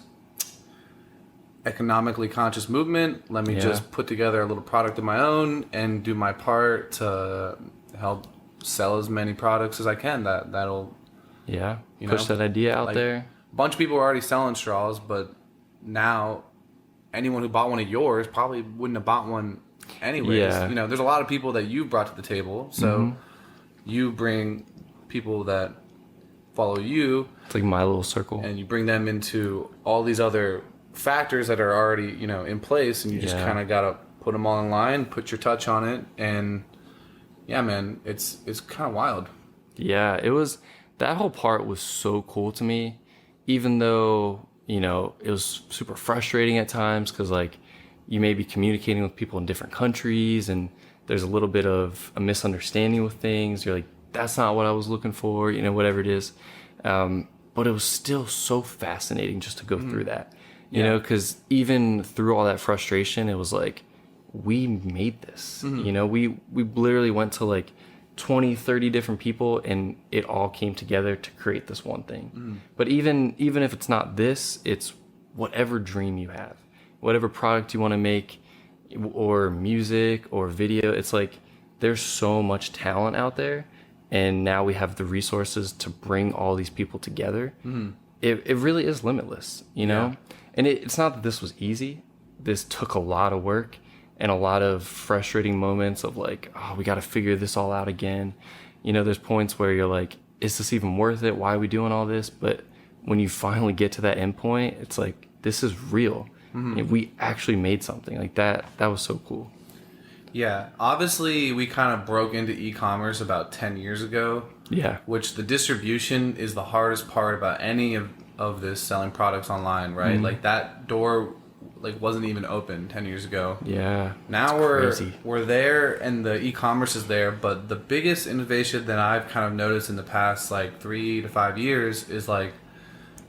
S1: economically conscious movement. Let me just put together a little product of my own and do my part to help sell as many products as I can. That'll
S2: push that idea out there.
S1: A bunch of people are already selling straws, but now anyone who bought one of yours probably wouldn't have bought one anyways. There's a lot of people that you brought to the table, so you bring people that follow you.
S2: It's like my little circle,
S1: and you bring them into all these other factors that are already in place, and you just kind of gotta put them all in line, put your touch on it, and man, it's kind of wild.
S2: Yeah, it was. That whole part was so cool to me, even though it was super frustrating at times because like you may be communicating with people in different countries and there's a little bit of a misunderstanding with things. You're like, that's not what I was looking for, whatever it is. But it was still so fascinating just to go through that, because even through all that frustration, it was like, we made this, we literally went to like 20, 30 different people and it all came together to create this one thing. But even if it's not this, it's whatever dream you have, whatever product you want to make or music or video. It's like, there's so much talent out there. And now we have the resources to bring all these people together. It really is limitless, And it's not that this was easy. This took a lot of work and a lot of frustrating moments of like, oh, we got to figure this all out again. There's points where you're like, is this even worth it? Why are we doing all this? But when you finally get to that end point, it's like, this is real. And we actually made something like that. That was so cool.
S1: Yeah, obviously we kind of broke into e-commerce about 10 years ago.
S2: Yeah.
S1: Which the distribution is the hardest part about any of this selling products online, right? Like that door like wasn't even open 10 years ago.
S2: Yeah.
S1: Now we're there and the e-commerce is there, but the biggest innovation that I've kind of noticed in the past like 3 to 5 years is like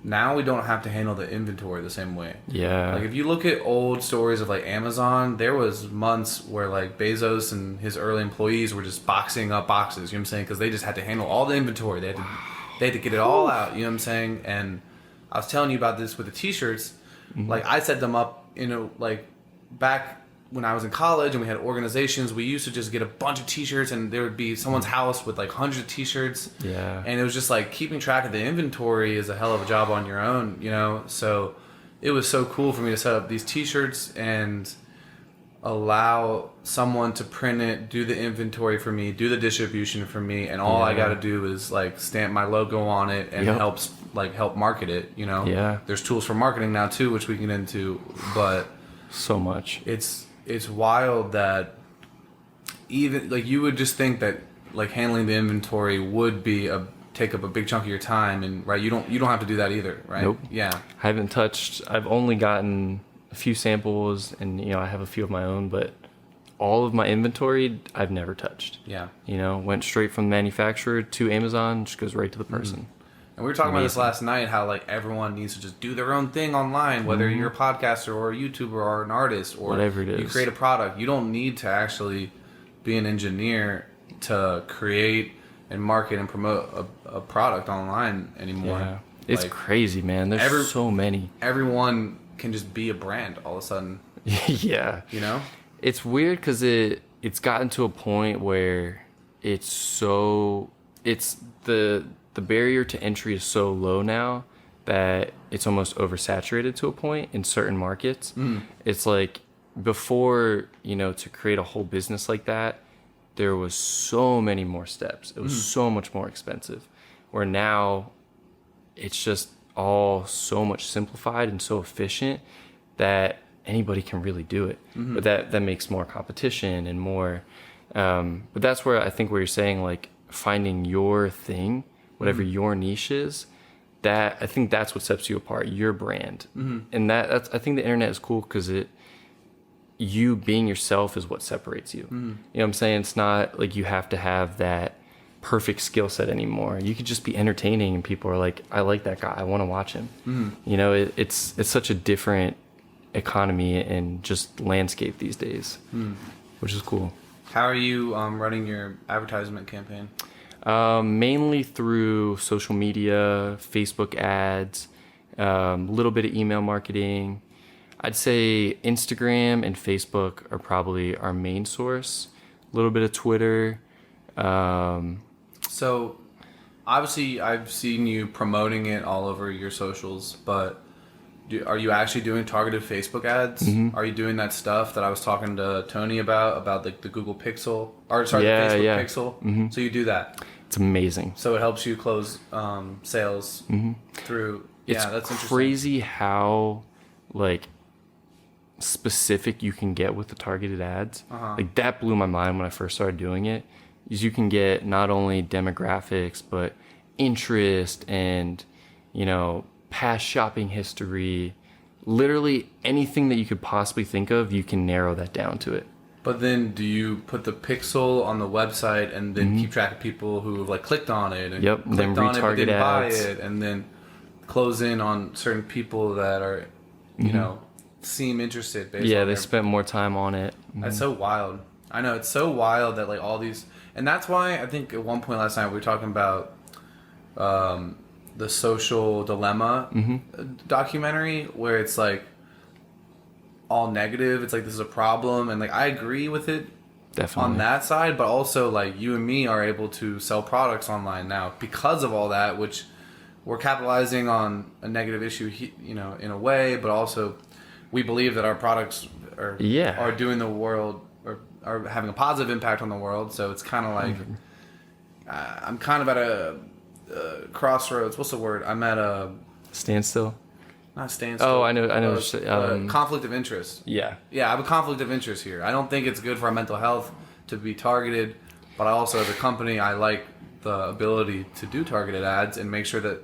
S1: now we don't have to handle the inventory the same way.
S2: Yeah.
S1: Like if you look at old stories of like Amazon, there was months where like Bezos and his early employees were just boxing up boxes, you know what I'm saying? Because they just had to handle all the inventory. They had to get it all out, you know what I'm saying? And I was telling you about this with the t-shirts. Like I set them up, like back when I was in college and we had organizations, we used to just get a bunch of t-shirts and there would be someone's house with like hundreds of t-shirts.
S2: Yeah.
S1: And it was just like keeping track of the inventory is a hell of a job on your own, So it was so cool for me to set up these t-shirts and allow someone to print it, do the inventory for me, do the distribution for me, and all I got to do is like stamp my logo on it and help market it,
S2: Yeah.
S1: There's tools for marketing now too, which we can get into, but
S2: so much.
S1: It's wild that even like you would just think that like handling the inventory would be take up a big chunk of your time, and right, you don't have to do that either, right?
S2: Nope.
S1: Yeah.
S2: I've only gotten a few samples and I have a few of my own, but all of my inventory I've never touched.
S1: Yeah.
S2: Went straight from the manufacturer to Amazon, just goes right to the person.
S1: And we were talking about this last night, how like everyone needs to just do their own thing online, whether you're a podcaster or a YouTuber or an artist or
S2: whatever it is.
S1: You create a product. You don't need to actually be an engineer to create and market and promote a product online anymore.
S2: Yeah. It's like, crazy, man. There's so many.
S1: Everyone can just be a brand all of a sudden.
S2: Yeah. It's weird because it's gotten to a point where the barrier to entry is so low now that it's almost oversaturated to a point in certain markets. It's like before, to create a whole business like that, there was so many more steps. It was so much more expensive. Where now it's just all so much simplified and so efficient that anybody can really do it. But that makes more competition and more. But that's where I think where you're saying like finding your thing, whatever your niche is, that I think that's what sets you apart, your brand. And that's I think the internet is cool because you being yourself is what separates you. You know what I'm saying? It's not like you have to have that perfect skill set anymore. You could just be entertaining and people are like, I like that guy, I want to watch him. It's such a different economy and just landscape these days, which is cool.
S1: How are you running your advertisement campaign?
S2: Mainly through social media, Facebook ads, a little bit of email marketing. I'd say Instagram and Facebook are probably our main source. A little bit of Twitter.
S1: So, obviously, I've seen you promoting it all over your socials, but are you actually doing targeted Facebook ads? Are you doing that stuff that I was talking to Tony about the Google Pixel? The Facebook Pixel? So you do that?
S2: It's amazing.
S1: So it helps you close sales through...
S2: It's
S1: that's interesting.
S2: crazy how, like, specific you can get with the targeted ads. Like, that blew my mind when I first started doing it. Is you can get not only demographics, but interest and, past shopping history. Literally anything that you could possibly think of, you can narrow that down to it.
S1: But then do you put the pixel on the website and then keep track of people who have like clicked on it and clicked
S2: then
S1: on it but didn't buy
S2: ads.
S1: it, and then close in on certain people that are, seem interested based on
S2: they spent more time on it.
S1: That's so wild. I know, it's so wild that like all these, and that's why I think at one point last night we were talking about the Social Dilemma documentary, where it's like all negative. It's like this is a problem, and like I agree with it
S2: Definitely.
S1: on that side, but also like you and me are able to sell products online now because of all that, which we're capitalizing on a negative issue, in a way, but also we believe that our products are doing the world or are having a positive impact on the world. So it's kind of like I'm kind of at a crossroads. What's the word? I'm at a
S2: Standstill.
S1: not standstill.
S2: Oh, I know.
S1: Conflict of interest.
S2: Yeah.
S1: Yeah, I have a conflict of interest here. I don't think it's good for our mental health to be targeted, but I also, as a company, I like the ability to do targeted ads and make sure that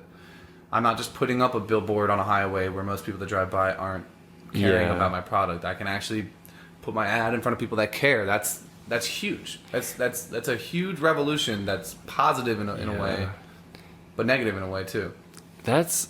S1: I'm not just putting up a billboard on a highway where most people that drive by aren't caring about my product. I can actually put my ad in front of people that care. That's huge. That's a huge revolution. That's positive in a way, but negative in a way too.
S2: That's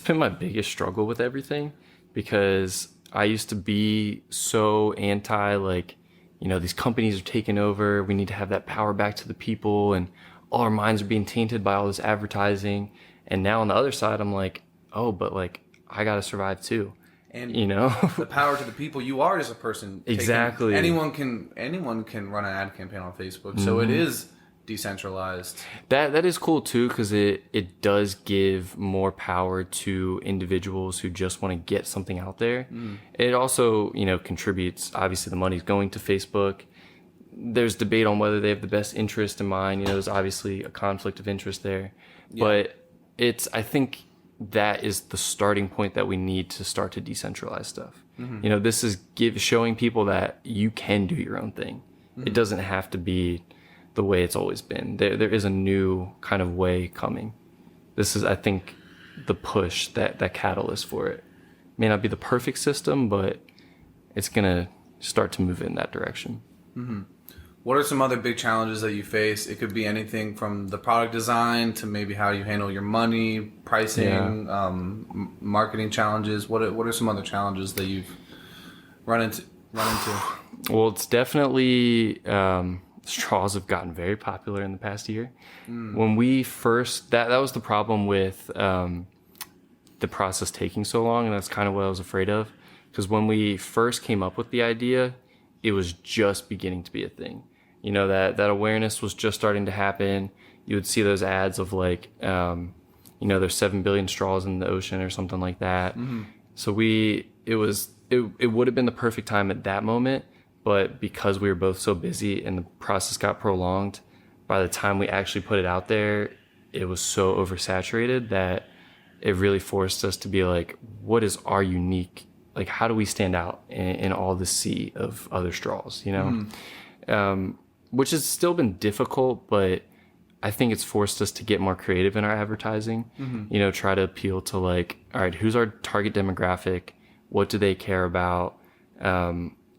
S2: been my biggest struggle with everything, because I used to be so anti, like, you know, these companies are taking over. We need to have that power back to the people, and all our minds are being tainted by all this advertising. And now on the other side, I'm like, oh, but like I got to survive too.
S1: And
S2: you know,
S1: the power to the people. You are just a person.
S2: Exactly.
S1: Anyone can run an ad campaign on Facebook. So it is decentralized.
S2: That is cool too, because it does give more power to individuals who just want to get something out there. It also, you know, contributes. Obviously, the money's going to Facebook. There's debate on whether they have the best interest in mind. You know, there's obviously a conflict of interest there, but I think that is the starting point that we need to start to decentralize stuff. You know, this is showing people that you can do your own thing. It doesn't have to be the way it's always been. There is a new kind of way coming. This is, I think, the push, that catalyst for it. May not be the perfect system, but it's gonna start to move in that direction.
S1: What are some other big challenges that you face? It could be anything from the product design to maybe how you handle your money, pricing, marketing challenges. What are some other challenges that you've run into?
S2: Well, it's definitely straws have gotten very popular in the past year. When we first, that was the problem with the process taking so long, and that's kind of what I was afraid of. Because when we first came up with the idea, it was just beginning to be a thing. You know, that awareness was just starting to happen. You would see those ads of like, you know, there's 7 billion straws in the ocean or something like that. So it would have been the perfect time at that moment, but because we were both so busy and the process got prolonged, by the time we actually put it out there, it was so oversaturated that it really forced us to be like, what is our unique, like, how do we stand out in all the sea of other straws, you know? Which has still been difficult, but I think it's forced us to get more creative in our advertising. You know, try to appeal to like, all right, who's our target demographic? What do they care about?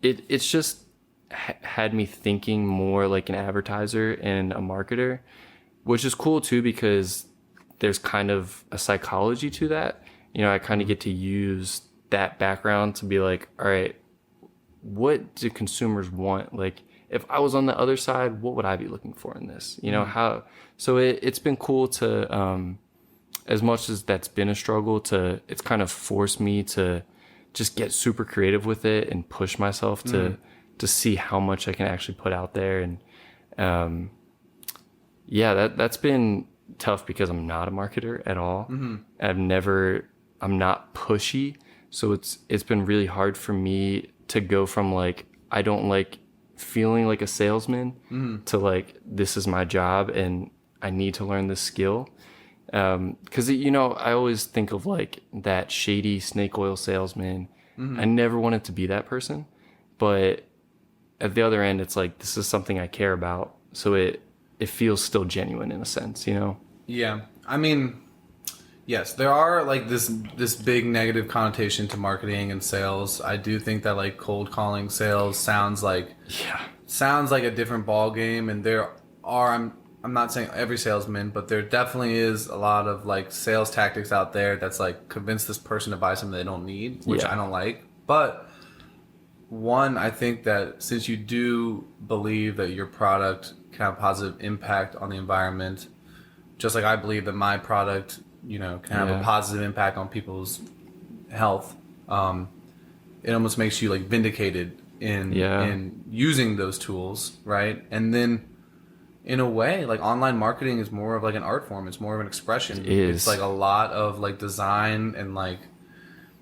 S2: It's just had me thinking more like an advertiser and a marketer, which is cool too, because there's kind of a psychology to that. You know, I kind of get to use that background to be like, all right, what do consumers want? Like, if I was on the other side, what would I be looking for in this? You know, so it's been cool to, as much as that's been a struggle, it's kind of forced me to just get super creative with it and push myself to see how much I can actually put out there. And, that's been tough because I'm not a marketer at all. I'm not pushy. So it's been really hard for me to go from like, I don't like feeling like a salesman to like, this is my job and I need to learn this skill. Cause you know, I always think of like that shady snake oil salesman. I never wanted to be that person, but at the other end, it's like, this is something I care about. So it feels still genuine in a sense, you know?
S1: Yeah. I mean, yes, there are like this big negative connotation to marketing and sales. I do think that like cold calling sales sounds like a different ball game, and there are I'm not saying every salesman, but there definitely is a lot of like sales tactics out there that's like convince this person to buy something they don't need, which I don't like. But one, I think that since you do believe that your product can have a positive impact on the environment, just like I believe that my product, you know, can have a positive impact on people's health, it almost makes you like vindicated in using those tools, right? And then in a way, like online marketing is more of like an art form. It's more of an expression. It's like a lot of like design and like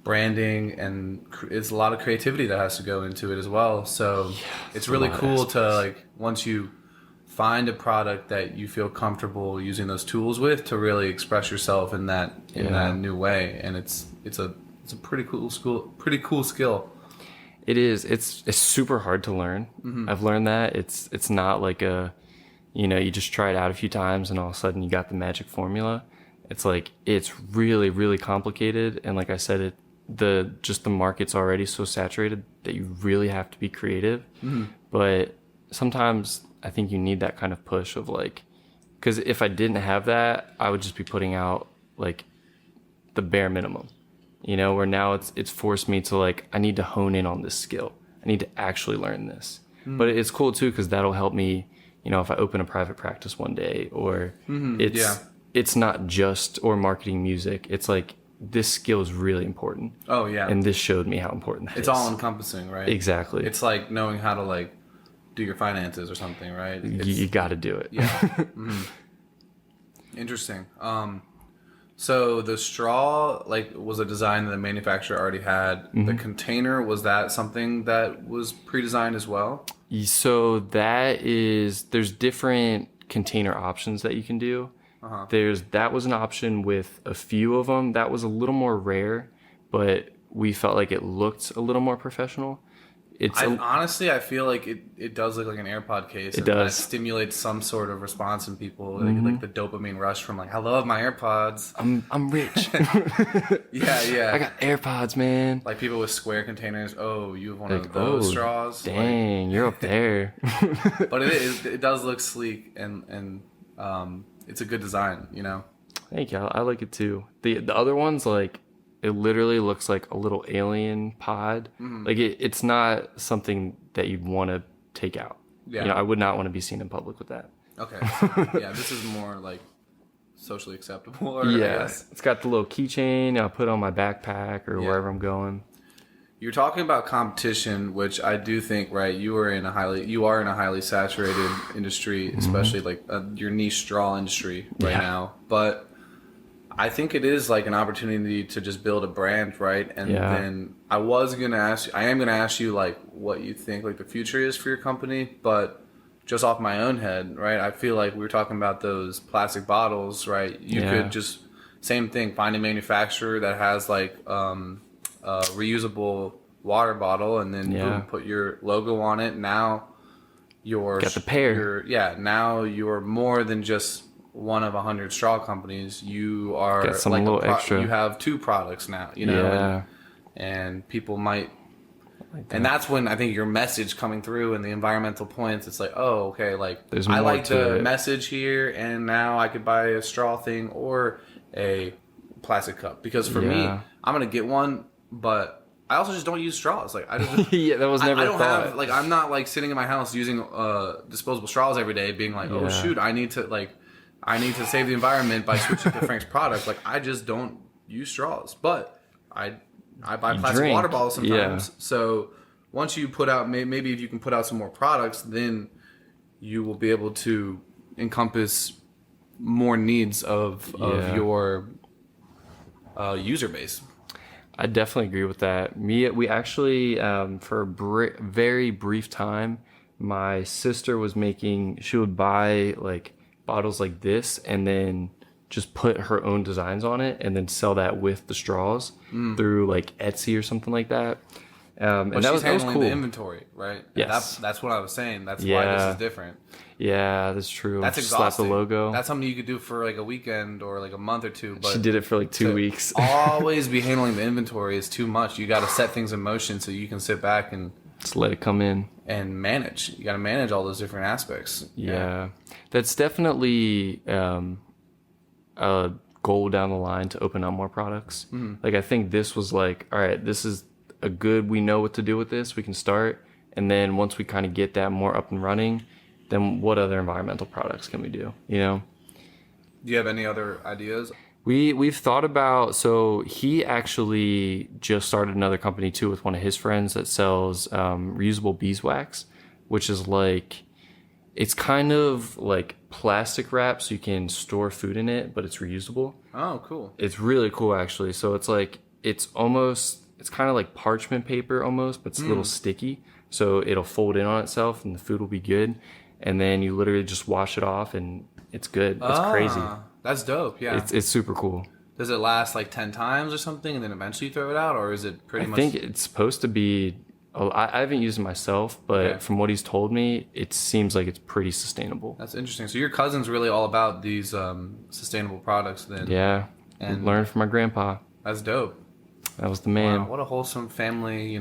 S1: branding, and it's a lot of creativity that has to go into it as well. So it's really cool to like, once you find a product that you feel comfortable using those tools with to really express yourself in that new way. And it's a pretty cool skill.
S2: It is. It's super hard to learn. I've learned that it's not like you just try it out a few times and all of a sudden you got the magic formula. It's like it's really, really complicated, and like I said, the market's already so saturated that you really have to be creative. But sometimes I think you need that kind of push of like, because if I didn't have that, I would just be putting out like the bare minimum, where now it's forced me to like, I need to hone in on this skill. I need to actually learn this. But it's cool too, because that'll help me, if I open a private practice one day, or it's not just or marketing music. It's like, this skill is really important.
S1: Oh yeah.
S2: And this showed me how important that is.
S1: It's all encompassing, right?
S2: Exactly.
S1: It's like knowing how to like do your finances or something, right?
S2: You got to do it.
S1: Yeah. Interesting. So the straw, like, was a design that the manufacturer already had. The container, was that something that was pre-designed as well?
S2: So there's different container options that you can do. That was an option with a few of them. That was a little more rare, but we felt like it looked a little more professional.
S1: Honestly, I feel like it does look like an AirPod case.
S2: It does.
S1: That stimulates some sort of response in people, like the dopamine rush from like, I love my AirPods.
S2: I'm rich.
S1: Yeah.
S2: I got AirPods, man.
S1: Like people with square containers. Oh, you have one of those straws.
S2: Dang, you're up there.
S1: But it does look sleek and it's a good design,
S2: Thank you. I like it too. The other ones, like, it literally looks like a little alien pod. Like it's not something that you'd want to take out. Yeah. I would not want to be seen in public with that.
S1: Okay. So, this is more like socially acceptable. I guess.
S2: It's got the little keychain I put on my backpack or wherever I'm going.
S1: You're talking about competition, which I do think, right? You are in a highly saturated industry, especially like your niche straw industry right now. But I think it is like an opportunity to just build a brand, right? And then I am going to ask you like what you think like the future is for your company, but just off my own head, right? I feel like we were talking about those plastic bottles, right? You could just, same thing, find a manufacturer that has like a reusable water bottle and then boom, put your logo on it. Now
S2: got the pair.
S1: Now you're more than just one of 100 straw companies. You are
S2: got some
S1: like
S2: little extra.
S1: You have two products now, and people might, and that's when I think your message coming through and the environmental points. It's like, oh, okay, like
S2: there's
S1: I
S2: more
S1: like
S2: to
S1: the
S2: it.
S1: message here, and now I could buy a straw thing or a plastic cup because for me, I'm gonna get one, but I also just don't use straws. Like I just
S2: that was never.
S1: I don't
S2: thought.
S1: have like I'm not like sitting in my house using disposable straws every day, being like, oh shoot, I need to save the environment by switching to Frank's product. Like I just don't use straws, but I buy plastic water bottles sometimes. So once you put out, maybe if you can put out some more products, then you will be able to encompass more needs of your user base.
S2: I definitely agree with that. We actually, for a very brief time, my sister she would buy like bottles like this and then just put her own designs on it and then sell that with the straws through like Etsy or something like that. And that was
S1: handling
S2: cool.
S1: the inventory, right?
S2: Yes.
S1: That's what I was saying. That's why this is different.
S2: Yeah, that's true.
S1: That's
S2: just
S1: exhausting.
S2: Slap the logo.
S1: That's something you could do for like a weekend or like a month or two. But
S2: she did it for like 2 weeks.
S1: Always be handling the inventory is too much. You got to set things in motion so you can sit back and
S2: just let it come in
S1: and manage. You got to manage all those different aspects.
S2: Yeah. That's definitely a goal down the line to open up more products. Like I think this was like, all right, this is we know what to do with this. We can start, and then once we kind of get that more up and running, then what other environmental products can we do? Do
S1: you have any other ideas?
S2: We've thought about, so he actually just started another company too with one of his friends that sells reusable beeswax, which is like, it's kind of like plastic wrap so you can store food in it, but it's reusable.
S1: Oh, cool.
S2: It's really cool actually. So it's like, it's kind of like parchment paper almost, but it's a little sticky. So it'll fold in on itself and the food will be good. and then you literally just wash it off and it's good. It's crazy.
S1: That's dope. Yeah.
S2: It's super cool.
S1: Does it last like 10 times or something and then eventually you throw it out, or is it pretty much?
S2: I think it's supposed to be. I haven't used it myself, but from what he's told me, it seems like it's pretty sustainable.
S1: That's interesting. So your cousin's really all about these sustainable products then.
S2: Yeah. And learned from my grandpa.
S1: That's dope.
S2: That was the man.
S1: Wow, what a wholesome family,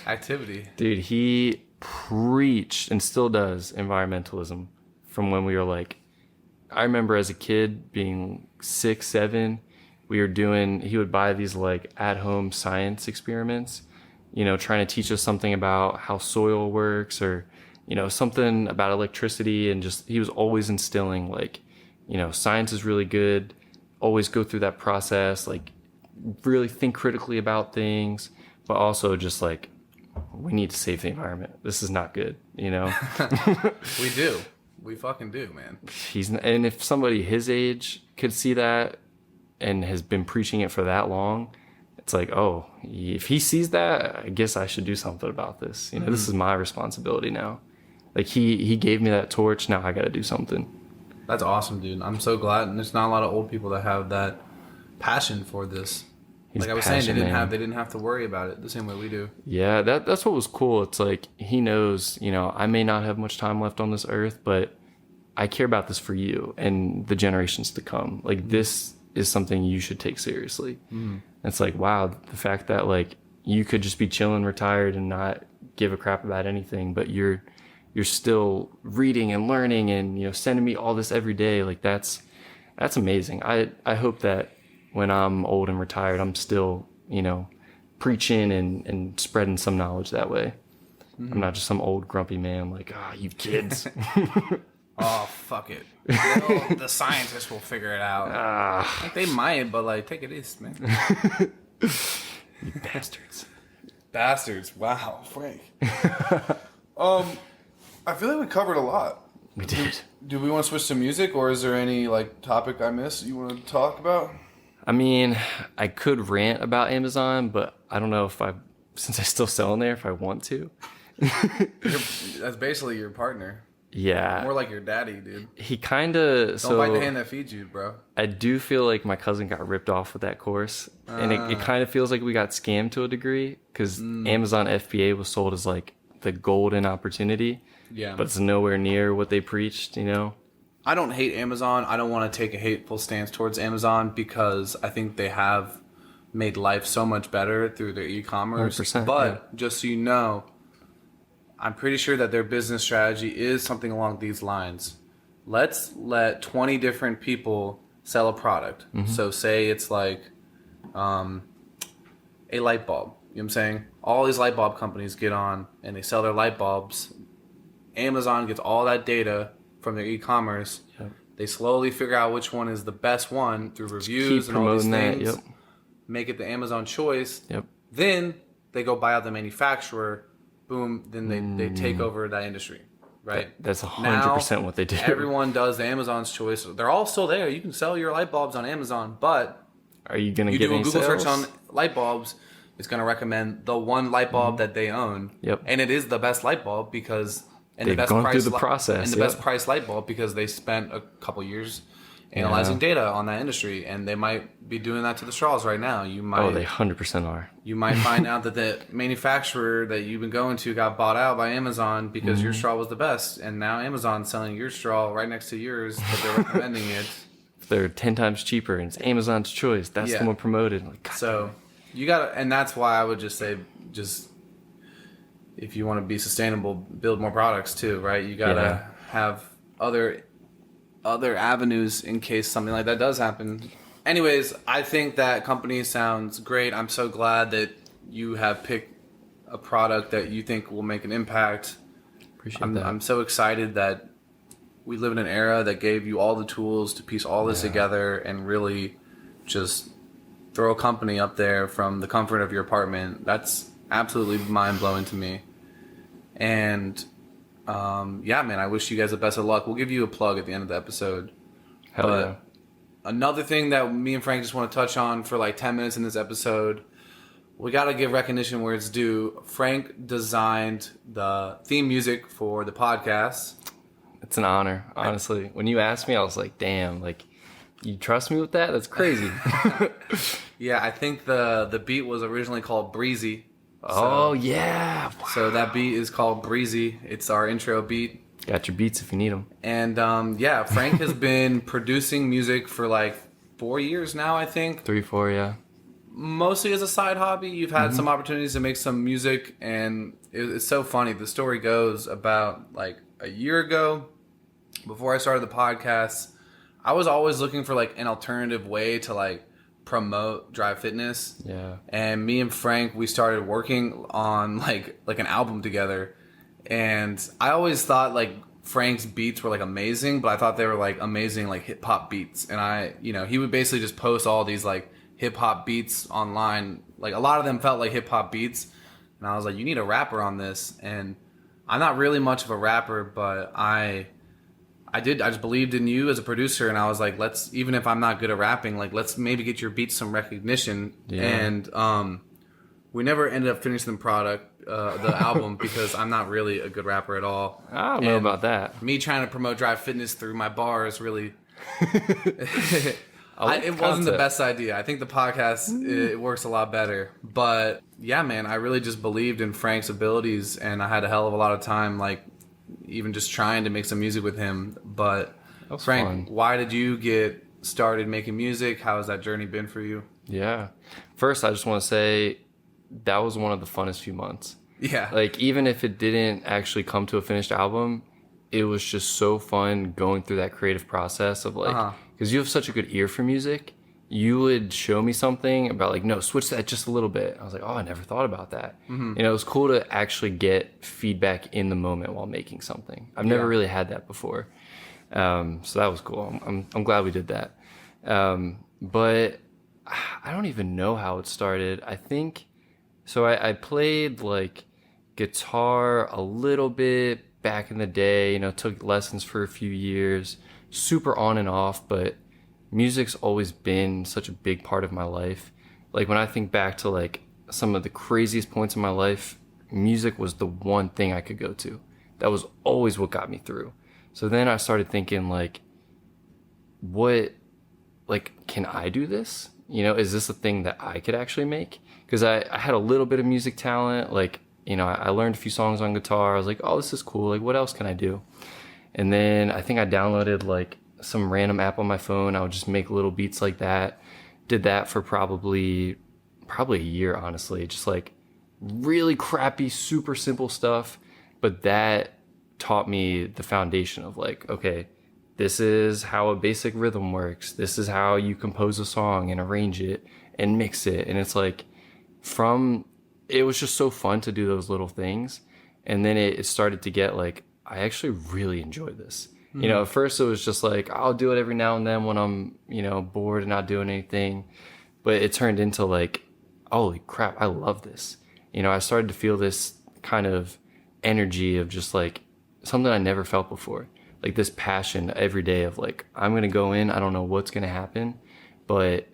S1: activity.
S2: Dude, he preached and still does environmentalism from when we were like, I remember as a kid being 6, 7, he would buy these like at-home science experiments, trying to teach us something about how soil works or, something about electricity. And just, he was always instilling like, science is really good. Always go through that process, like really think critically about things, but also just like, we need to save the environment. This is not good,
S1: We do. We fucking do, man.
S2: And if somebody his age could see that and has been preaching it for that long, it's like, oh, if he sees that, I guess I should do something about this. This is my responsibility now. Like he gave me that torch. Now I got to do something.
S1: That's awesome, dude. I'm so glad. And there's not a lot of old people that have that passion for this. Like I was saying, they didn't have to worry about it the same way we do.
S2: Yeah, that's what was cool. It's like he knows, I may not have much time left on this earth, but I care about this for you and the generations to come. Like this is something you should take seriously. It's like, wow, the fact that like you could just be chilling, retired, and not give a crap about anything, but you're still reading and learning and sending me all this every day. Like that's amazing. I hope that when I'm old and retired, I'm still, preaching and spreading some knowledge that way. I'm not just some old grumpy man like, you kids.
S1: Oh, fuck it. The scientists will figure it out. Like they might, but like, take it easy, man.
S2: You bastards.
S1: Bastards. Wow, Frank. I feel like we covered a lot.
S2: We did.
S1: Do we want to switch to music, or is there any like topic I missed you want to talk about?
S2: I mean, I could rant about Amazon, but I don't know since I still sell in there, if I want to.
S1: That's basically your partner.
S2: Yeah.
S1: More like your daddy, dude.
S2: He kind of...
S1: Don't bite the hand that feeds you, bro.
S2: I do feel like my cousin got ripped off with that course. And it kind of feels like we got scammed to a degree because Amazon FBA was sold as like the golden opportunity.
S1: Yeah.
S2: But it's nowhere near what they preached,
S1: I don't hate Amazon. I don't want to take a hateful stance towards Amazon because I think they have made life so much better through their e-commerce.
S2: 100%,
S1: But just so you know, I'm pretty sure that their business strategy is something along these lines. Let's let 20 different people sell a product. So say it's like a light bulb. You know what I'm saying? All these light bulb companies get on and they sell their light bulbs. Amazon gets all that data from their e-commerce. Yep. They slowly figure out which one is the best one through reviews and all these things. Yep. Make it the Amazon choice.
S2: Yep.
S1: Then they go buy out the manufacturer. Boom. Then they take over that industry. Right?
S2: That's 100% what they do.
S1: Everyone does the Amazon's choice. They're all still there. You can sell your light bulbs on Amazon, but
S2: are you going to get any
S1: do a Google
S2: sales?
S1: search on light bulbs. It's going to recommend the one light bulb that they own.
S2: Yep.
S1: And it is the best light bulb because... And
S2: they've gone through the process.
S1: And the best price light bulb because they spent a couple years analyzing data on that industry. And they might be doing that to the straws right now.
S2: They 100% are.
S1: You might find out that the manufacturer that you've been going to got bought out by Amazon because your straw was the best. And now Amazon's selling your straw right next to yours, but they're recommending it.
S2: They're 10 times cheaper and it's Amazon's choice. That's the one promoted. Like,
S1: so you got to, and that's why I would just say, if you want to be sustainable, build more products too, right? You gotta have other avenues in case something like that does happen. Anyways, I think that company sounds great. I'm so glad that you have picked a product that you think will make an impact.
S2: Appreciate that.
S1: I'm so excited that we live in an era that gave you all the tools to piece all this together and really just throw a company up there from the comfort of your apartment. That's absolutely mind-blowing to me. And man, I wish you guys the best of luck. We'll give you a plug at the end of the episode.
S2: Hell yeah.
S1: Another thing that me and Frank just want to touch on for like 10 minutes in this episode, we got to give recognition where it's due. Frank designed the theme music for the podcast.
S2: It's an honor, honestly. When you asked me, I was like, damn, like, you trust me with that? That's crazy.
S1: Yeah, I think the beat was originally called Breezy.
S2: Oh, yeah. Wow.
S1: So that beat is called Breezy. It's our intro beat.
S2: Got your beats if you need them.
S1: And yeah, Frank has been producing music for like 4 years now, I think.
S2: 3, 4, yeah.
S1: Mostly as a side hobby. You've had some opportunities to make some music, and it's so funny. The story goes about like a year ago, before I started the podcast, I was always looking for like an alternative way to like promote Drive Fitness.
S2: Yeah.
S1: And me and Frank, we started working on like an album together. And I always thought like Frank's beats were like amazing, but I thought they were like amazing like hip hop beats. And he would basically just post all these like hip hop beats online. Like a lot of them felt like hip hop beats. And I was like, you need a rapper on this. And I'm not really much of a rapper, but I just believed in you as a producer, and I was like, even if I'm not good at rapping, like let's maybe get your beats some recognition. Yeah. And we never ended up finishing the album because I'm not really a good rapper at all.
S2: I don't know about that.
S1: Me trying to promote Drive Fitness through my bars really it wasn't the best idea. I think the podcast it works a lot better. But yeah, man, I really just believed in Frank's abilities, and I had a hell of a lot of time like even just trying to make some music with him. But Frank,
S2: fun.
S1: Why did you get started making music? How has that journey been for you?
S2: Yeah. First, I just want to say that was one of the funnest few months.
S1: Yeah.
S2: Like, even if it didn't actually come to a finished album, it was just so fun going through that creative process of like, because you have such a good ear for music. You would show me something about like, no, switch that just a little bit. I was like, oh, I never thought about that. Mm-hmm. It was cool to actually get feedback in the moment while making something. I've never really had that before. So that was cool. I'm glad we did that. But I don't even know how it started. I think, so I played like guitar a little bit back in the day, took lessons for a few years, super on and off, but music's always been such a big part of my life. Like when I think back to like some of the craziest points in my life, music was the one thing I could go to. That was always what got me through. So then I started thinking like, can I do this? Is this a thing that I could actually make? Because I had a little bit of music talent. Like, I learned a few songs on guitar. I was like, oh, this is cool. Like, what else can I do? And then I think I downloaded like some random app on my phone. I would just make little beats like that. Did that for probably a year, honestly. Just like really crappy, super simple stuff. But that taught me the foundation of like, okay, this is how a basic rhythm works. This is how you compose a song and arrange it and mix it. And it's like it was just so fun to do those little things. And then it started to get like, I actually really enjoy this. Mm-hmm. At first it was just like, I'll do it every now and then when I'm, bored and not doing anything. But it turned into like, holy crap, I love this. I started to feel this kind of energy of just like something I never felt before. Like this passion every day of like, I'm going to go in, I don't know what's going to happen, but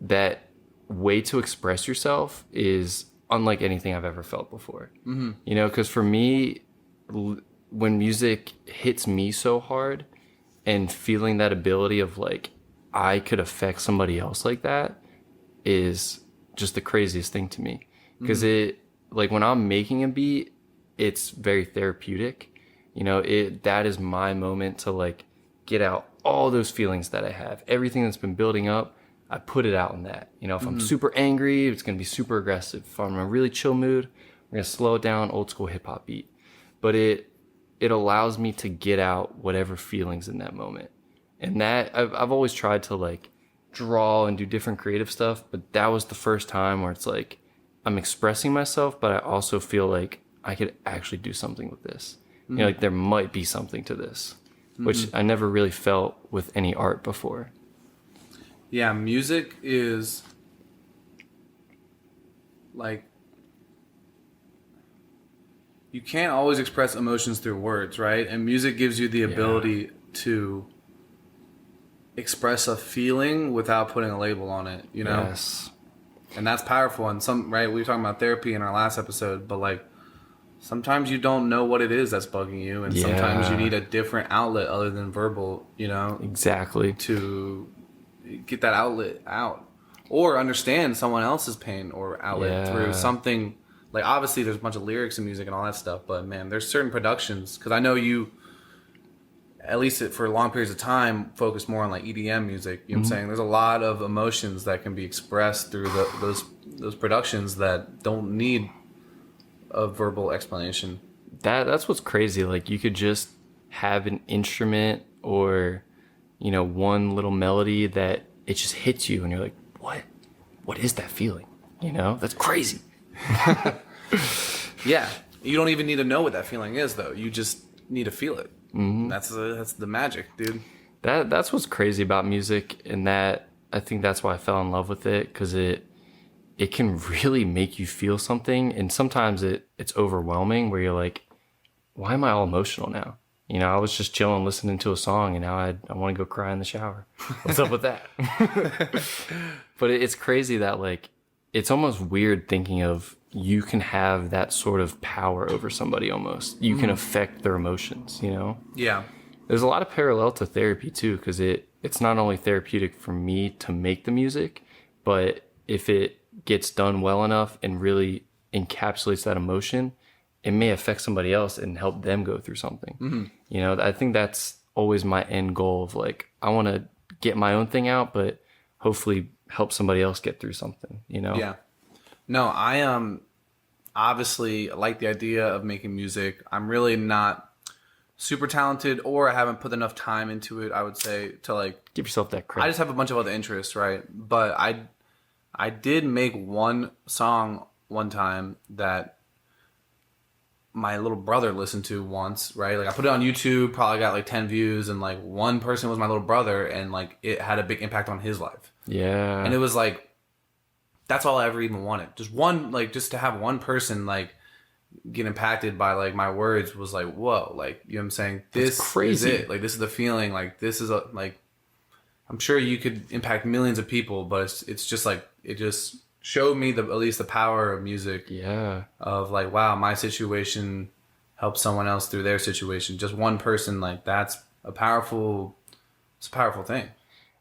S2: that way to express yourself is unlike anything I've ever felt before. Mm-hmm. Because for me, when music hits me so hard and feeling that ability of like, I could affect somebody else like that is just the craziest thing to me. Because like when I'm making a beat, it's very therapeutic. That is my moment to like get out all those feelings that I have. Everything that's been building up, I put it out in that. If I'm super angry, it's going to be super aggressive. If I'm in a really chill mood, we're going to slow it down, old school hip hop beat. But it allows me to get out whatever feelings in that moment. And that I've always tried to like draw and do different creative stuff, but that was the first time where it's like I'm expressing myself, but I also feel like I could actually do something with this. Like there might be something to this, which I never really felt with any art before.
S1: Yeah, music is like, you can't always express emotions through words, right? And music gives you the ability to express a feeling without putting a label on it,
S2: Yes.
S1: And that's powerful. And right, we were talking about therapy in our last episode, but like sometimes you don't know what it is that's bugging you, and sometimes you need a different outlet other than verbal,
S2: Exactly.
S1: to get that outlet out, or understand someone else's pain or outlet through something. Like obviously there's a bunch of lyrics and music and all that stuff, but man, there's certain productions, because I know you, at least for long periods of time, focus more on like EDM music. You know what I'm saying? There's a lot of emotions that can be expressed through those productions that don't need a verbal explanation.
S2: That's what's crazy. Like you could just have an instrument or, one little melody that it just hits you and you're like, what is that feeling? That's crazy.
S1: Yeah. You don't even need to know what that feeling is though. You just need to feel it. Mm-hmm. That's the magic, dude.
S2: That's what's crazy about music, and that I think that's why I fell in love with it, because it can really make you feel something, and sometimes it's overwhelming where you're like, why am I all emotional now? I was just chilling listening to a song and now I want to go cry in the shower. What's up with that? But it's crazy that like it's almost weird thinking of you can have that sort of power over somebody almost. You can affect their emotions,
S1: Yeah.
S2: There's a lot of parallel to therapy too, because it's not only therapeutic for me to make the music, but if it gets done well enough and really encapsulates that emotion, it may affect somebody else and help them go through something. Mm-hmm. I think that's always my end goal of like, I want to get my own thing out, but hopefully help somebody else get through something,
S1: Yeah. No, I obviously like the idea of making music. I'm really not super talented, or I haven't put enough time into it, I would say, to like
S2: give yourself that credit.
S1: I just have a bunch of other interests, right? But I did make one song one time that my little brother listened to once, right? Like I put it on YouTube, probably got like 10 views, and like one person was my little brother, and like it had a big impact on his life.
S2: Yeah.
S1: And it was like, that's all I ever even wanted. Just one, like just to have one person like get impacted by like my words was like, whoa, like, you know what I'm saying? This
S2: That's crazy.
S1: is it. Like this is the feeling. Like this is like, I'm sure you could impact millions of people, but it's just like, it just showed me at least the power of music.
S2: Yeah.
S1: Of like, wow, my situation helps someone else through their situation. Just one person, like it's a powerful thing.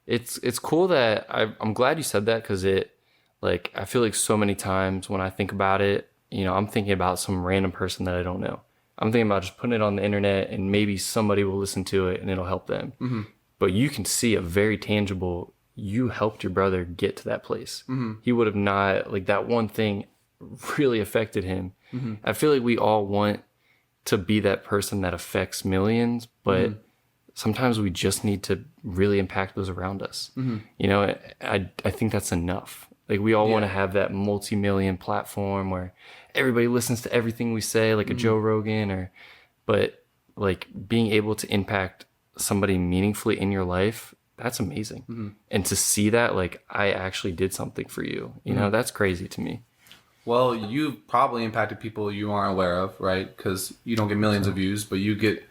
S2: It's cool that I'm glad you said that, because like I feel like so many times when I think about it, I'm thinking about some random person that I don't know. I'm thinking about just putting it on the internet and maybe somebody will listen to it and it'll help them. Mm-hmm. But you can see a very tangible, you helped your brother get to that place. Mm-hmm. He would have not, like that one thing really affected him. Mm-hmm. I feel like we all want to be that person that affects millions, but sometimes we just need to really impact those around us. Mm-hmm. I think that's enough. Like we all want to have that multi-million platform where everybody listens to everything we say, like a Joe Rogan, but like being able to impact somebody meaningfully in your life, that's amazing. Mm-hmm. And to see that, like I actually did something for you, that's crazy to me.
S1: Well, you've probably impacted people you aren't aware of, right? Because you don't get millions of views, but you get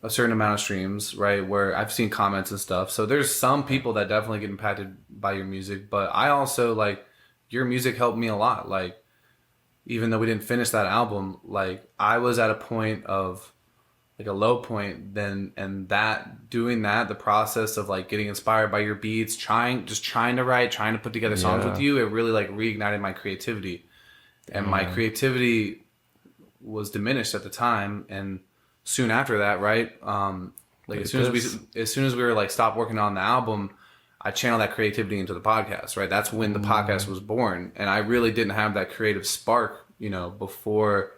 S1: a certain amount of streams, right? Where I've seen comments and stuff. So there's some people that definitely get impacted by your music, but I also like your music helped me a lot. Like, even though we didn't finish that album, like I was at a point of like a low point then, and the process of like getting inspired by your beats, trying to write, trying to put together songs with you, it really like reignited my creativity. And my creativity was diminished at the time, and soon after that, right? As soon as we were like stopped working on the album, I channeled that creativity into the podcast, right? That's when the podcast was born. And I really didn't have that creative spark, before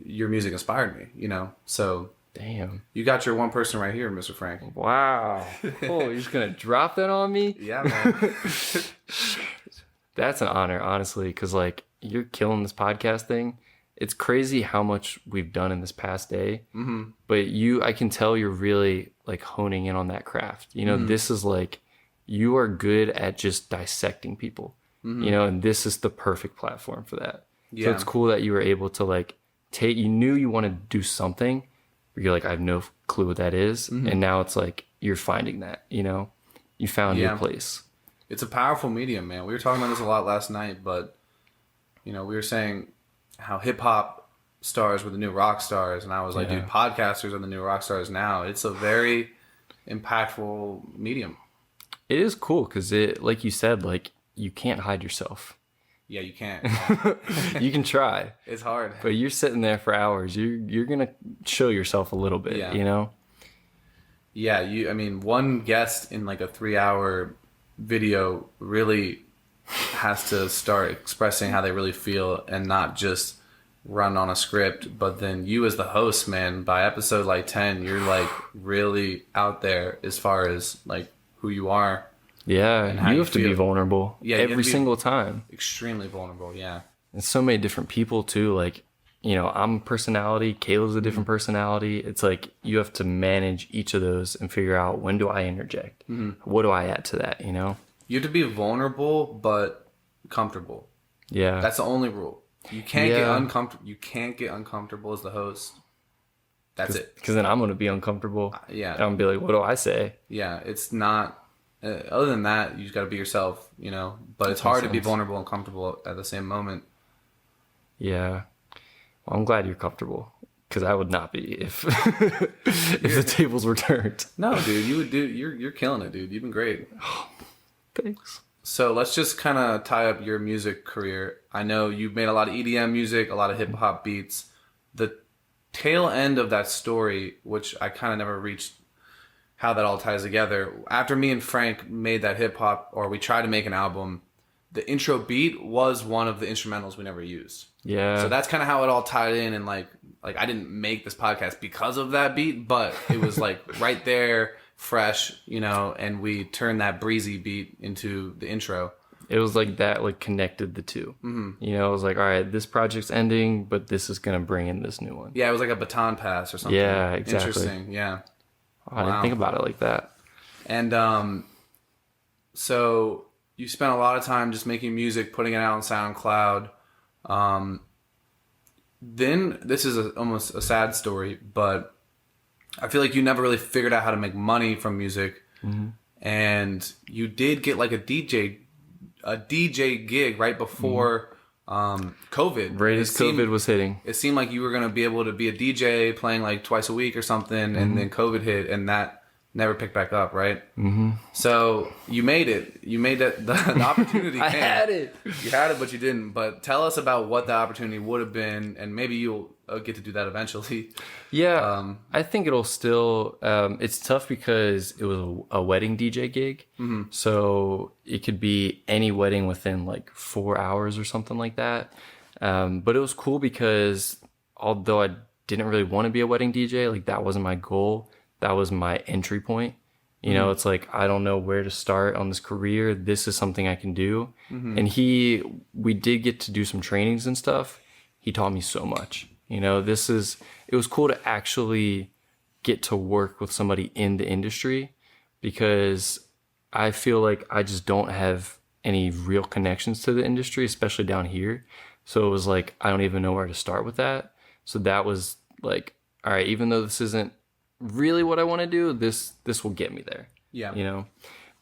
S1: your music inspired me, So
S2: damn,
S1: you got your one person right here, Mr. Frank.
S2: Wow. Oh, you're just gonna drop that on me?
S1: Yeah, man.
S2: That's an honor, honestly, because like you're killing this podcast thing. It's crazy how much we've done in this past day. Mm-hmm. But I can tell you're really like honing in on that craft. This is like, you are good at just dissecting people, and this is the perfect platform for that. Yeah. So it's cool that you were able to like you knew you wanted to do something, but you're like, I have no clue what that is. Mm-hmm. And now it's like, you're finding that, you found your place.
S1: It's a powerful medium, man. We were talking about this a lot last night, but we were saying how hip hop stars were the new rock stars, and I was like, dude, podcasters are the new rock stars now. It's a very impactful medium.
S2: It is cool because it, like you said, like you can't hide yourself.
S1: Yeah, you can't. Yeah.
S2: You can try.
S1: It's hard.
S2: But you're sitting there for hours. You're gonna show yourself a little bit, you know?
S1: Yeah, I mean, one guest in like a 3-hour video really has to start expressing how they really feel and not just run on a script. But then you as the host, man, by episode like 10, you're like really out there as far as like who you are.
S2: Yeah, and you have to be vulnerable every single time.
S1: Extremely vulnerable, yeah.
S2: And so many different people too. Like, I'm a personality. Caleb's a different personality. It's like you have to manage each of those and figure out when do I interject? What do I add to that, You
S1: have to be vulnerable but comfortable.
S2: Yeah.
S1: That's the only rule. You can't get uncomfortable. You can't get uncomfortable as the host. That's it.
S2: Because then I'm going to be uncomfortable.
S1: Yeah.
S2: And I'm going to be like, what do I say?
S1: Yeah, it's not... other than that, you just got to be yourself, But it's hard to be vulnerable and comfortable at the same moment.
S2: Yeah. Well, I'm glad you're comfortable because I would not be if the tables were turned.
S1: No, dude, you would do. You're killing it, dude. You've been great.
S2: Thanks.
S1: So let's just kind of tie up your music career. I know you've made a lot of EDM music, a lot of hip hop beats. The tail end of that story, which I kind of never reached how that all ties together. After me and Frank made that hip hop, or we tried to make an album, the intro beat was one of the instrumentals we never used.
S2: Yeah.
S1: So that's kind of how it all tied in, and like I didn't make this podcast because of that beat, but it was like right there, fresh, and we turned that breezy beat into the intro.
S2: It was like that, like connected the two. Mm-hmm. It was like, all right, this project's ending, but this is gonna bring in this new one.
S1: Yeah, it was like a baton pass or something.
S2: Yeah, exactly.
S1: Interesting. Yeah.
S2: I didn't think about it like that.
S1: And so you spent a lot of time just making music, putting it out on SoundCloud. Then this is almost a sad story, but I feel like you never really figured out how to make money from music. Mm-hmm. And you did get like a DJ gig right before COVID.
S2: Right as COVID was hitting.
S1: It seemed like you were going to be able to be a DJ playing like twice a week or something, and then COVID hit, and that never picked back up, right? Mm-hmm. So you made it. You made it. The opportunity came.
S2: I had it.
S1: You had it, but you didn't. But tell us about what the opportunity would have been, and maybe you'll get to do that eventually.
S2: Yeah, I think it'll still... it's tough because it was a wedding DJ gig. Mm-hmm. So it could be any wedding within like 4 hours or something like that. But it was cool because although I didn't really want to be a wedding DJ, like that wasn't my goal. That was my entry point. It's like, I don't know where to start on this career. This is something I can do. Mm-hmm. And we did get to do some trainings and stuff. He taught me so much. It was cool to actually get to work with somebody in the industry because I feel like I just don't have any real connections to the industry, especially down here. So it was like, I don't even know where to start with that. So that was like, all right, even though this isn't really what I want to do, this will get me there.
S1: Yeah.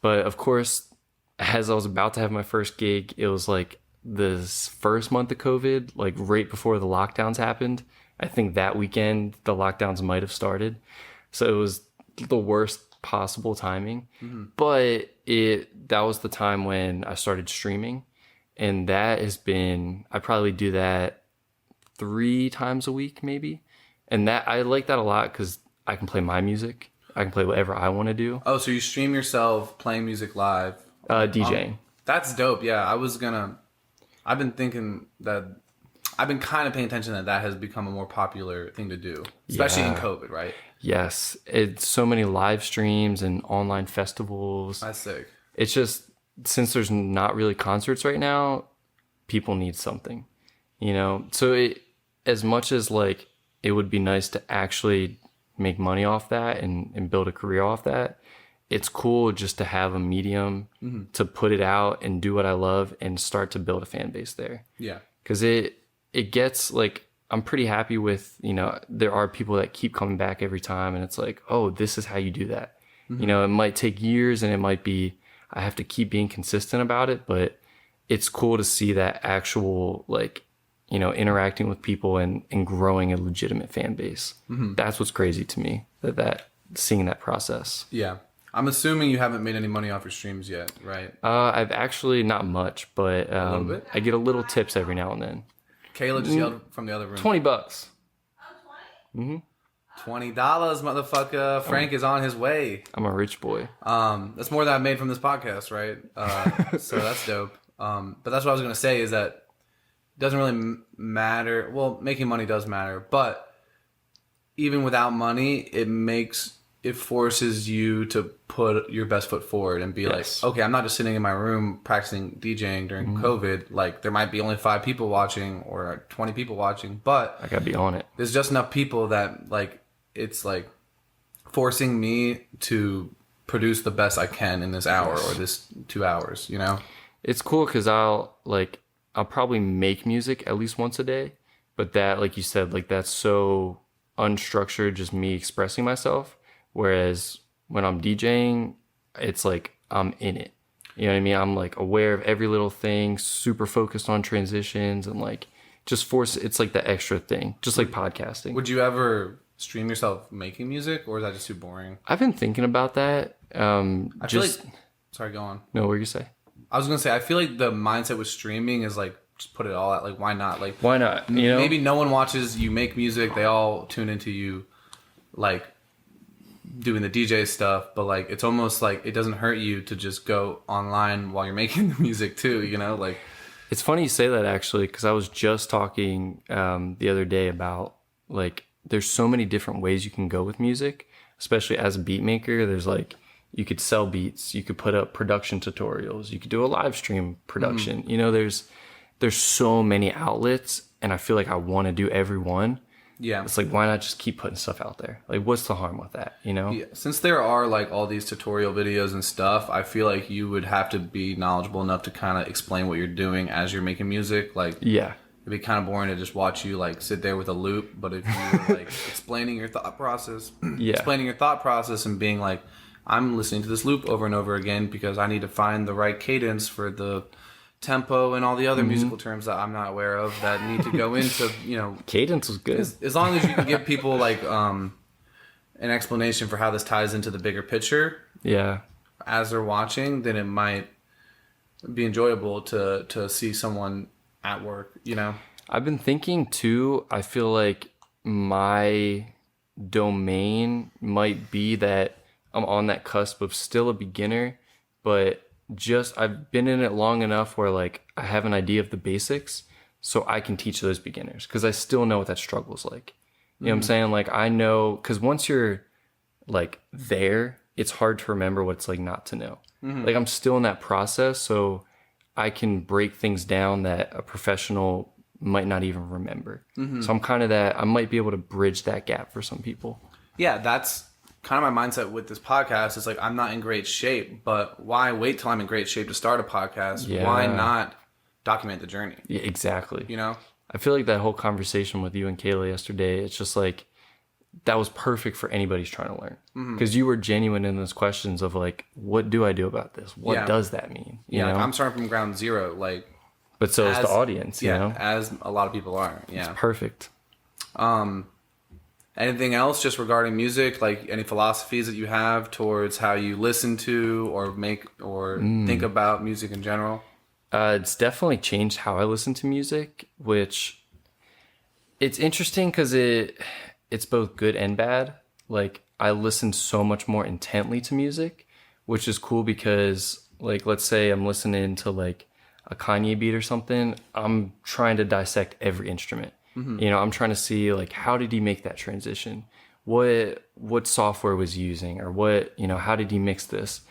S2: But of course, as I was about to have my first gig, it was like this first month of COVID, like right before the lockdowns happened. I think that weekend the lockdowns might have started. So it was the worst possible timing. Mm-hmm. But that was the time when I started streaming. And that has been, I probably do that 3 times a week maybe. And that I like that a lot because I can play my music. I can play whatever I want to do.
S1: Oh, so you stream yourself playing music live?
S2: DJing.
S1: That's dope. Yeah, I've been thinking that, I've been kind of paying attention that has become a more popular thing to do, especially in COVID, right?
S2: Yes. It's so many live streams and online festivals.
S1: That's sick.
S2: It's just, since there's not really concerts right now, people need something, So as much as like, it would be nice to actually make money off that and build a career off that, it's cool just to have a medium to put it out and do what I love and start to build a fan base there.
S1: Yeah.
S2: Because it gets like, I'm pretty happy with, there are people that keep coming back every time and it's like, oh, this is how you do that. Mm-hmm. It might take years and it might be I have to keep being consistent about it, but it's cool to see that actual, like, you know, interacting with people and growing a legitimate fan base. That's what's crazy to me, that seeing that process.
S1: Yeah. I'm assuming you haven't made any money off your streams yet, right?
S2: I've actually not much, but
S1: A little bit?
S2: I get a little tips every now and then.
S1: Kayla just yelled from the other room.
S2: $20.
S1: $20, motherfucker. Frank is on his way.
S2: I'm a rich boy.
S1: That's more than I've made from this podcast, right? So that's dope. But that's what I was going to say is that it doesn't really matter. Well, making money does matter, but even without money, it forces you to put your best foot forward and be
S2: Yes.
S1: like, okay, I'm not just sitting in my room practicing DJing during COVID. Like, there might be only 5 people watching or 20 people watching, but
S2: I gotta be on it.
S1: there's just enough people that, like, it's like forcing me to produce the best I can in this hour or this 2 hours, you know?
S2: It's cool because I'll probably make music at least once a day, but that, like you said, like, that's so unstructured, just me expressing myself. Whereas when I'm DJing, it's like I'm in it. You know what I mean? I'm like aware of every little thing, super focused on transitions, and like just it's like the extra thing, just like podcasting.
S1: Would you ever stream yourself making music, or is that just too boring?
S2: I've been thinking about that.
S1: I feel like, sorry, go on.
S2: No, what were you say?
S1: I was gonna say, I feel like the mindset with streaming is like, just put it all out. Like, why not? Like,
S2: Why not? You know,
S1: maybe no one watches you make music. They all tune into you, like, doing the DJ stuff. But like, it's almost like it doesn't hurt you to just go online while you're making the music too. You know, like.
S2: It's funny you say that actually, because I was just talking the other day about, like, there's so many different ways you can go with music, especially as a beat maker. There's like, you could sell beats, you could put up production tutorials, you could do a live stream production. You know, there's so many outlets, and I feel like I want to do every one.
S1: Yeah.
S2: It's like, why not just keep putting stuff out there? Like, what's the harm with that, you know?
S1: Yeah. Since there are like all these tutorial videos and stuff, I feel like you would have to be knowledgeable enough to kind of explain what you're doing as you're making music. Like,
S2: Yeah.
S1: it'd be kind of boring to just watch you like sit there with a loop. But if you were like explaining your thought process, and being like, I'm listening to this loop over and over again because I need to find the right cadence for the tempo and all the other musical terms that I'm not aware of that need to go into, you know.
S2: Cadence was good.
S1: As long as you can give people like an explanation for how this ties into the bigger picture
S2: Yeah.
S1: as they're watching, then it might be enjoyable to see someone at work, you know.
S2: I've been thinking too, I feel like my domain might be that I'm on that cusp of still a beginner, but just I've been in it long enough where like I have an idea of the basics, so I can teach those beginners because I still know what that struggle is like. You know what I'm saying? Like, I know, because once you're like there, it's hard to remember what it's like not to know. Like, I'm still in that process, so I can break things down that a professional might not even remember. So I'm kind of I might be able to bridge that gap for some people.
S1: Yeah, that's kind of my mindset with this podcast. It's like, I'm not in great shape, but why wait till I'm in great shape to start a podcast?
S2: Yeah.
S1: Why not document the journey?
S2: Yeah, exactly.
S1: You know?
S2: I feel like that whole conversation with you and Kayla yesterday, it's just like, that was perfect for anybody who's trying to learn. Because you were genuine in those questions of like, what do I do about this? What does that mean? You know?
S1: Like, I'm starting from ground zero. Like,
S2: but so is the audience, you know?
S1: as a lot of people are. Yeah.
S2: It's perfect.
S1: Anything else just regarding music? Like, any philosophies that you have towards how you listen to or make or think about music in general?
S2: It's definitely changed how I listen to music, which it's interesting because it's both good and bad. Like, I listen so much more intently to music, which is cool because, like, let's say I'm listening to like a Kanye beat or something. I'm trying to dissect every instrument. You know, I'm trying to see like, how did he make that transition? What software was he using, or what, you know, how did he mix this?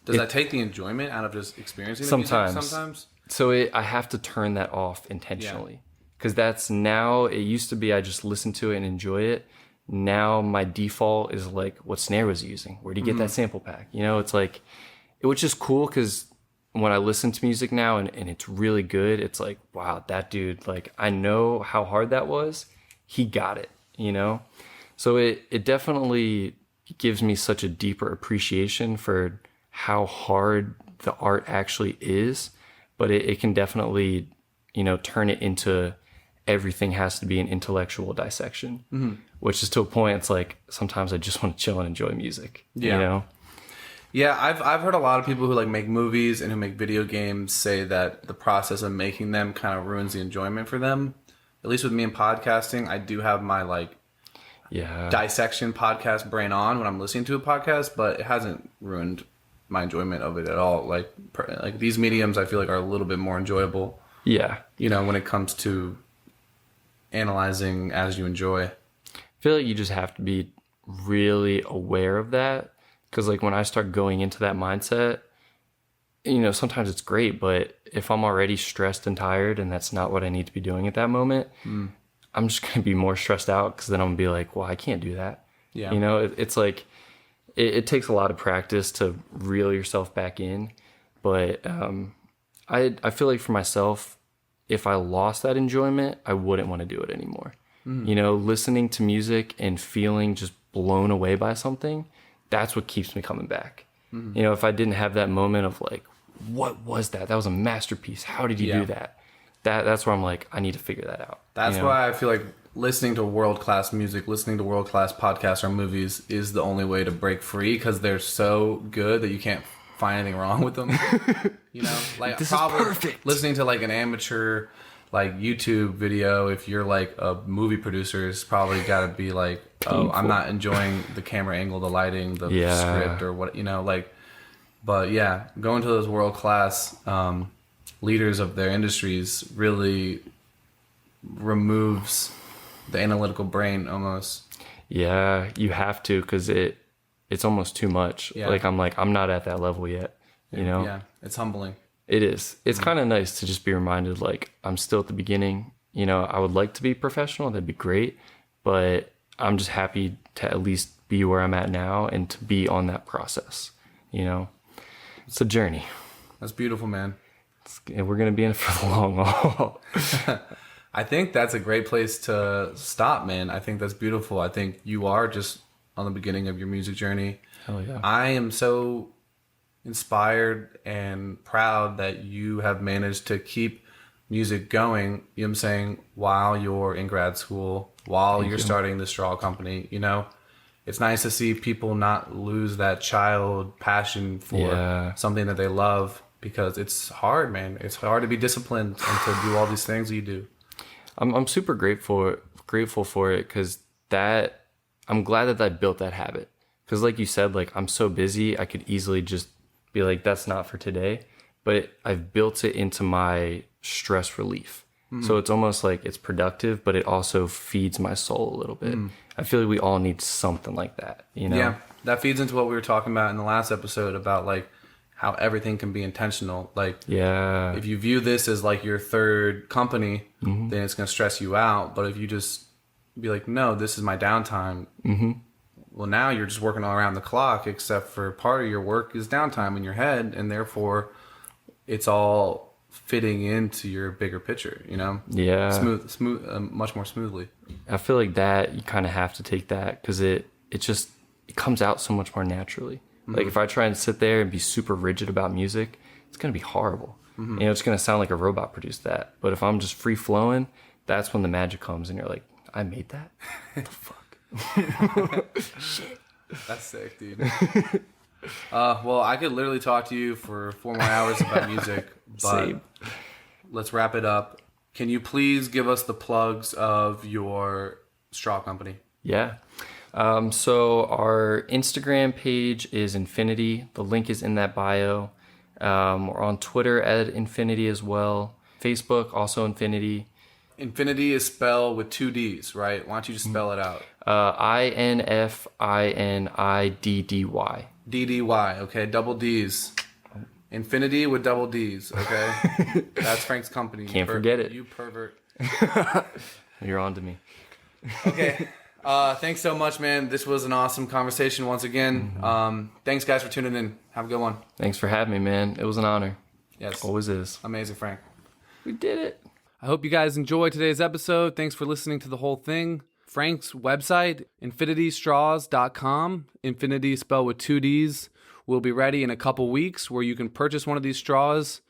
S1: Does that take the enjoyment out of just experiencing the music sometimes?
S2: So I have to turn that off intentionally, because that's now, it used to be I just listen to it and enjoy it. Now my default is like, what snare was he using? Where did he get that sample pack? You know, it's like, which is cool because when I listen to music now and it's really good, it's like, wow, that dude, like, I know how hard that was. He got it, you know? So it definitely gives me such a deeper appreciation for how hard the art actually is, but it can definitely, turn it into everything has to be an intellectual dissection, which is to a point, it's like sometimes I just want to chill and enjoy music,
S1: Yeah, I've heard a lot of people who like make movies and who make video games say that the process of making them kind of ruins the enjoyment for them. At least with me in podcasting, I do have my like dissection podcast brain on when I'm listening to a podcast, but it hasn't ruined my enjoyment of it at all. Like these mediums, I feel like are a little bit more enjoyable.
S2: Yeah,
S1: when it comes to analyzing as you enjoy.
S2: I feel like you just have to be really aware of that. Because like when I start going into that mindset, sometimes it's great, but if I'm already stressed and tired and that's not what I need to be doing at that moment, I'm just going to be more stressed out because then I'm going to be like, well, I can't do that. Yeah. It's like, it takes a lot of practice to reel yourself back in. But I feel like for myself, if I lost that enjoyment, I wouldn't want to do it anymore. Listening to music and feeling just blown away by something, that's what keeps me coming back. If I didn't have that moment of like, what was that? That was a masterpiece. How did you do that? That's where I'm like, I need to figure that out.
S1: That's why I feel like listening to world-class music, listening to world-class podcasts or movies is the only way to break free, because they're so good that you can't find anything wrong with them. Like
S2: this
S1: probably
S2: is perfect.
S1: Listening to like an amateur like YouTube video, if you're like a movie producer, it's probably got to be like, oh, I'm not enjoying the camera angle, the lighting, the script, or what, but yeah, going to those world-class leaders of their industries really removes the analytical brain almost.
S2: Yeah, you have to, because it's almost too much. Yeah. I'm not at that level yet,
S1: Yeah, it's humbling.
S2: It is. It's kind of nice to just be reminded, like, I'm still at the beginning. I would like to be professional. That'd be great. But I'm just happy to at least be where I'm at now and to be on that process. It's a journey.
S1: That's beautiful, man.
S2: We're going to be in it for the long haul.
S1: I think that's a great place to stop, man. I think that's beautiful. I think you are just on the beginning of your music journey.
S2: Hell yeah.
S1: I am so inspired and proud that you have managed to keep music going, what I'm saying, while you're in grad school, while you're starting the straw company. It's nice to see people not lose that child passion for something that they love, because it's hard, man. It's hard to be disciplined and to do all these things you do.
S2: I'm super grateful for it, because I'm glad that I built that habit. Because like you said, like, I'm so busy, I could easily just be like, that's not for today. But I've built it into my stress relief. So it's almost like it's productive, but it also feeds my soul a little bit. I feel like we all need something like that,
S1: Yeah, that feeds into what we were talking about in the last episode about like how everything can be intentional. Like, if you view this as like your third company, then it's going to stress you out. But if you just be like, no, this is my downtime. Well, now you're just working all around the clock, except for part of your work is downtime in your head, and therefore it's all fitting into your bigger picture,
S2: Yeah.
S1: Smooth, much more smoothly.
S2: I feel like that you kind of have to take that, because it comes out so much more naturally. Like if I try and sit there and be super rigid about music, it's going to be horrible. It's going to sound like a robot produced that. But if I'm just free flowing, that's when the magic comes and you're like, I made that? What the fuck?
S1: Shit. That's sick, dude. Well, I could literally talk to you for 4 more hours about music, but let's wrap it up. Can you please give us the plugs of your straw company?
S2: Yeah. So our Instagram page is Infiniddy. The link is in that bio. We're on Twitter at Infiniddy as well. Facebook, also Infiniddy.
S1: Infiniddy is spelled with 2 D's, right? Why don't you just spell it out?
S2: Infinidddy.
S1: DDY, okay? Double D's. Infiniddy with double D's, okay? That's Frank's company.
S2: Can't forget it.
S1: You pervert.
S2: You're on to me.
S1: Okay. Thanks so much, man. This was an awesome conversation once again. Thanks, guys, for tuning in. Have a good one.
S2: Thanks for having me, man. It was an honor.
S1: Yes.
S2: Always is.
S1: Amazing, Frank.
S2: We did it.
S1: I hope you guys enjoyed today's episode. Thanks for listening to the whole thing. Frank's website, infinitystraws.com. Infinity spelled with 2 D's. will be ready in a couple weeks where you can purchase one of these straws.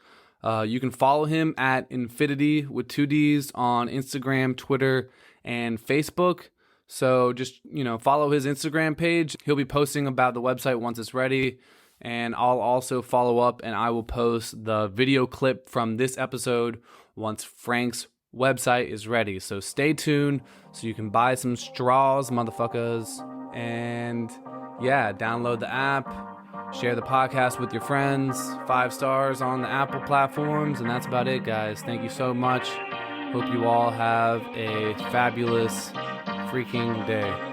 S1: You can follow him at Infiniddy with 2 Ds on Instagram, Twitter, and Facebook. So just, follow his Instagram page. He'll be posting about the website once it's ready. And I'll also follow up and I will post the video clip from this episode once Frank's website is ready. So stay tuned so you can buy some straws, motherfuckers. And yeah, download the app, share the podcast with your friends, 5 stars on the Apple platforms, and that's about it, guys. Thank you so much. Hope you all have a fabulous freaking day.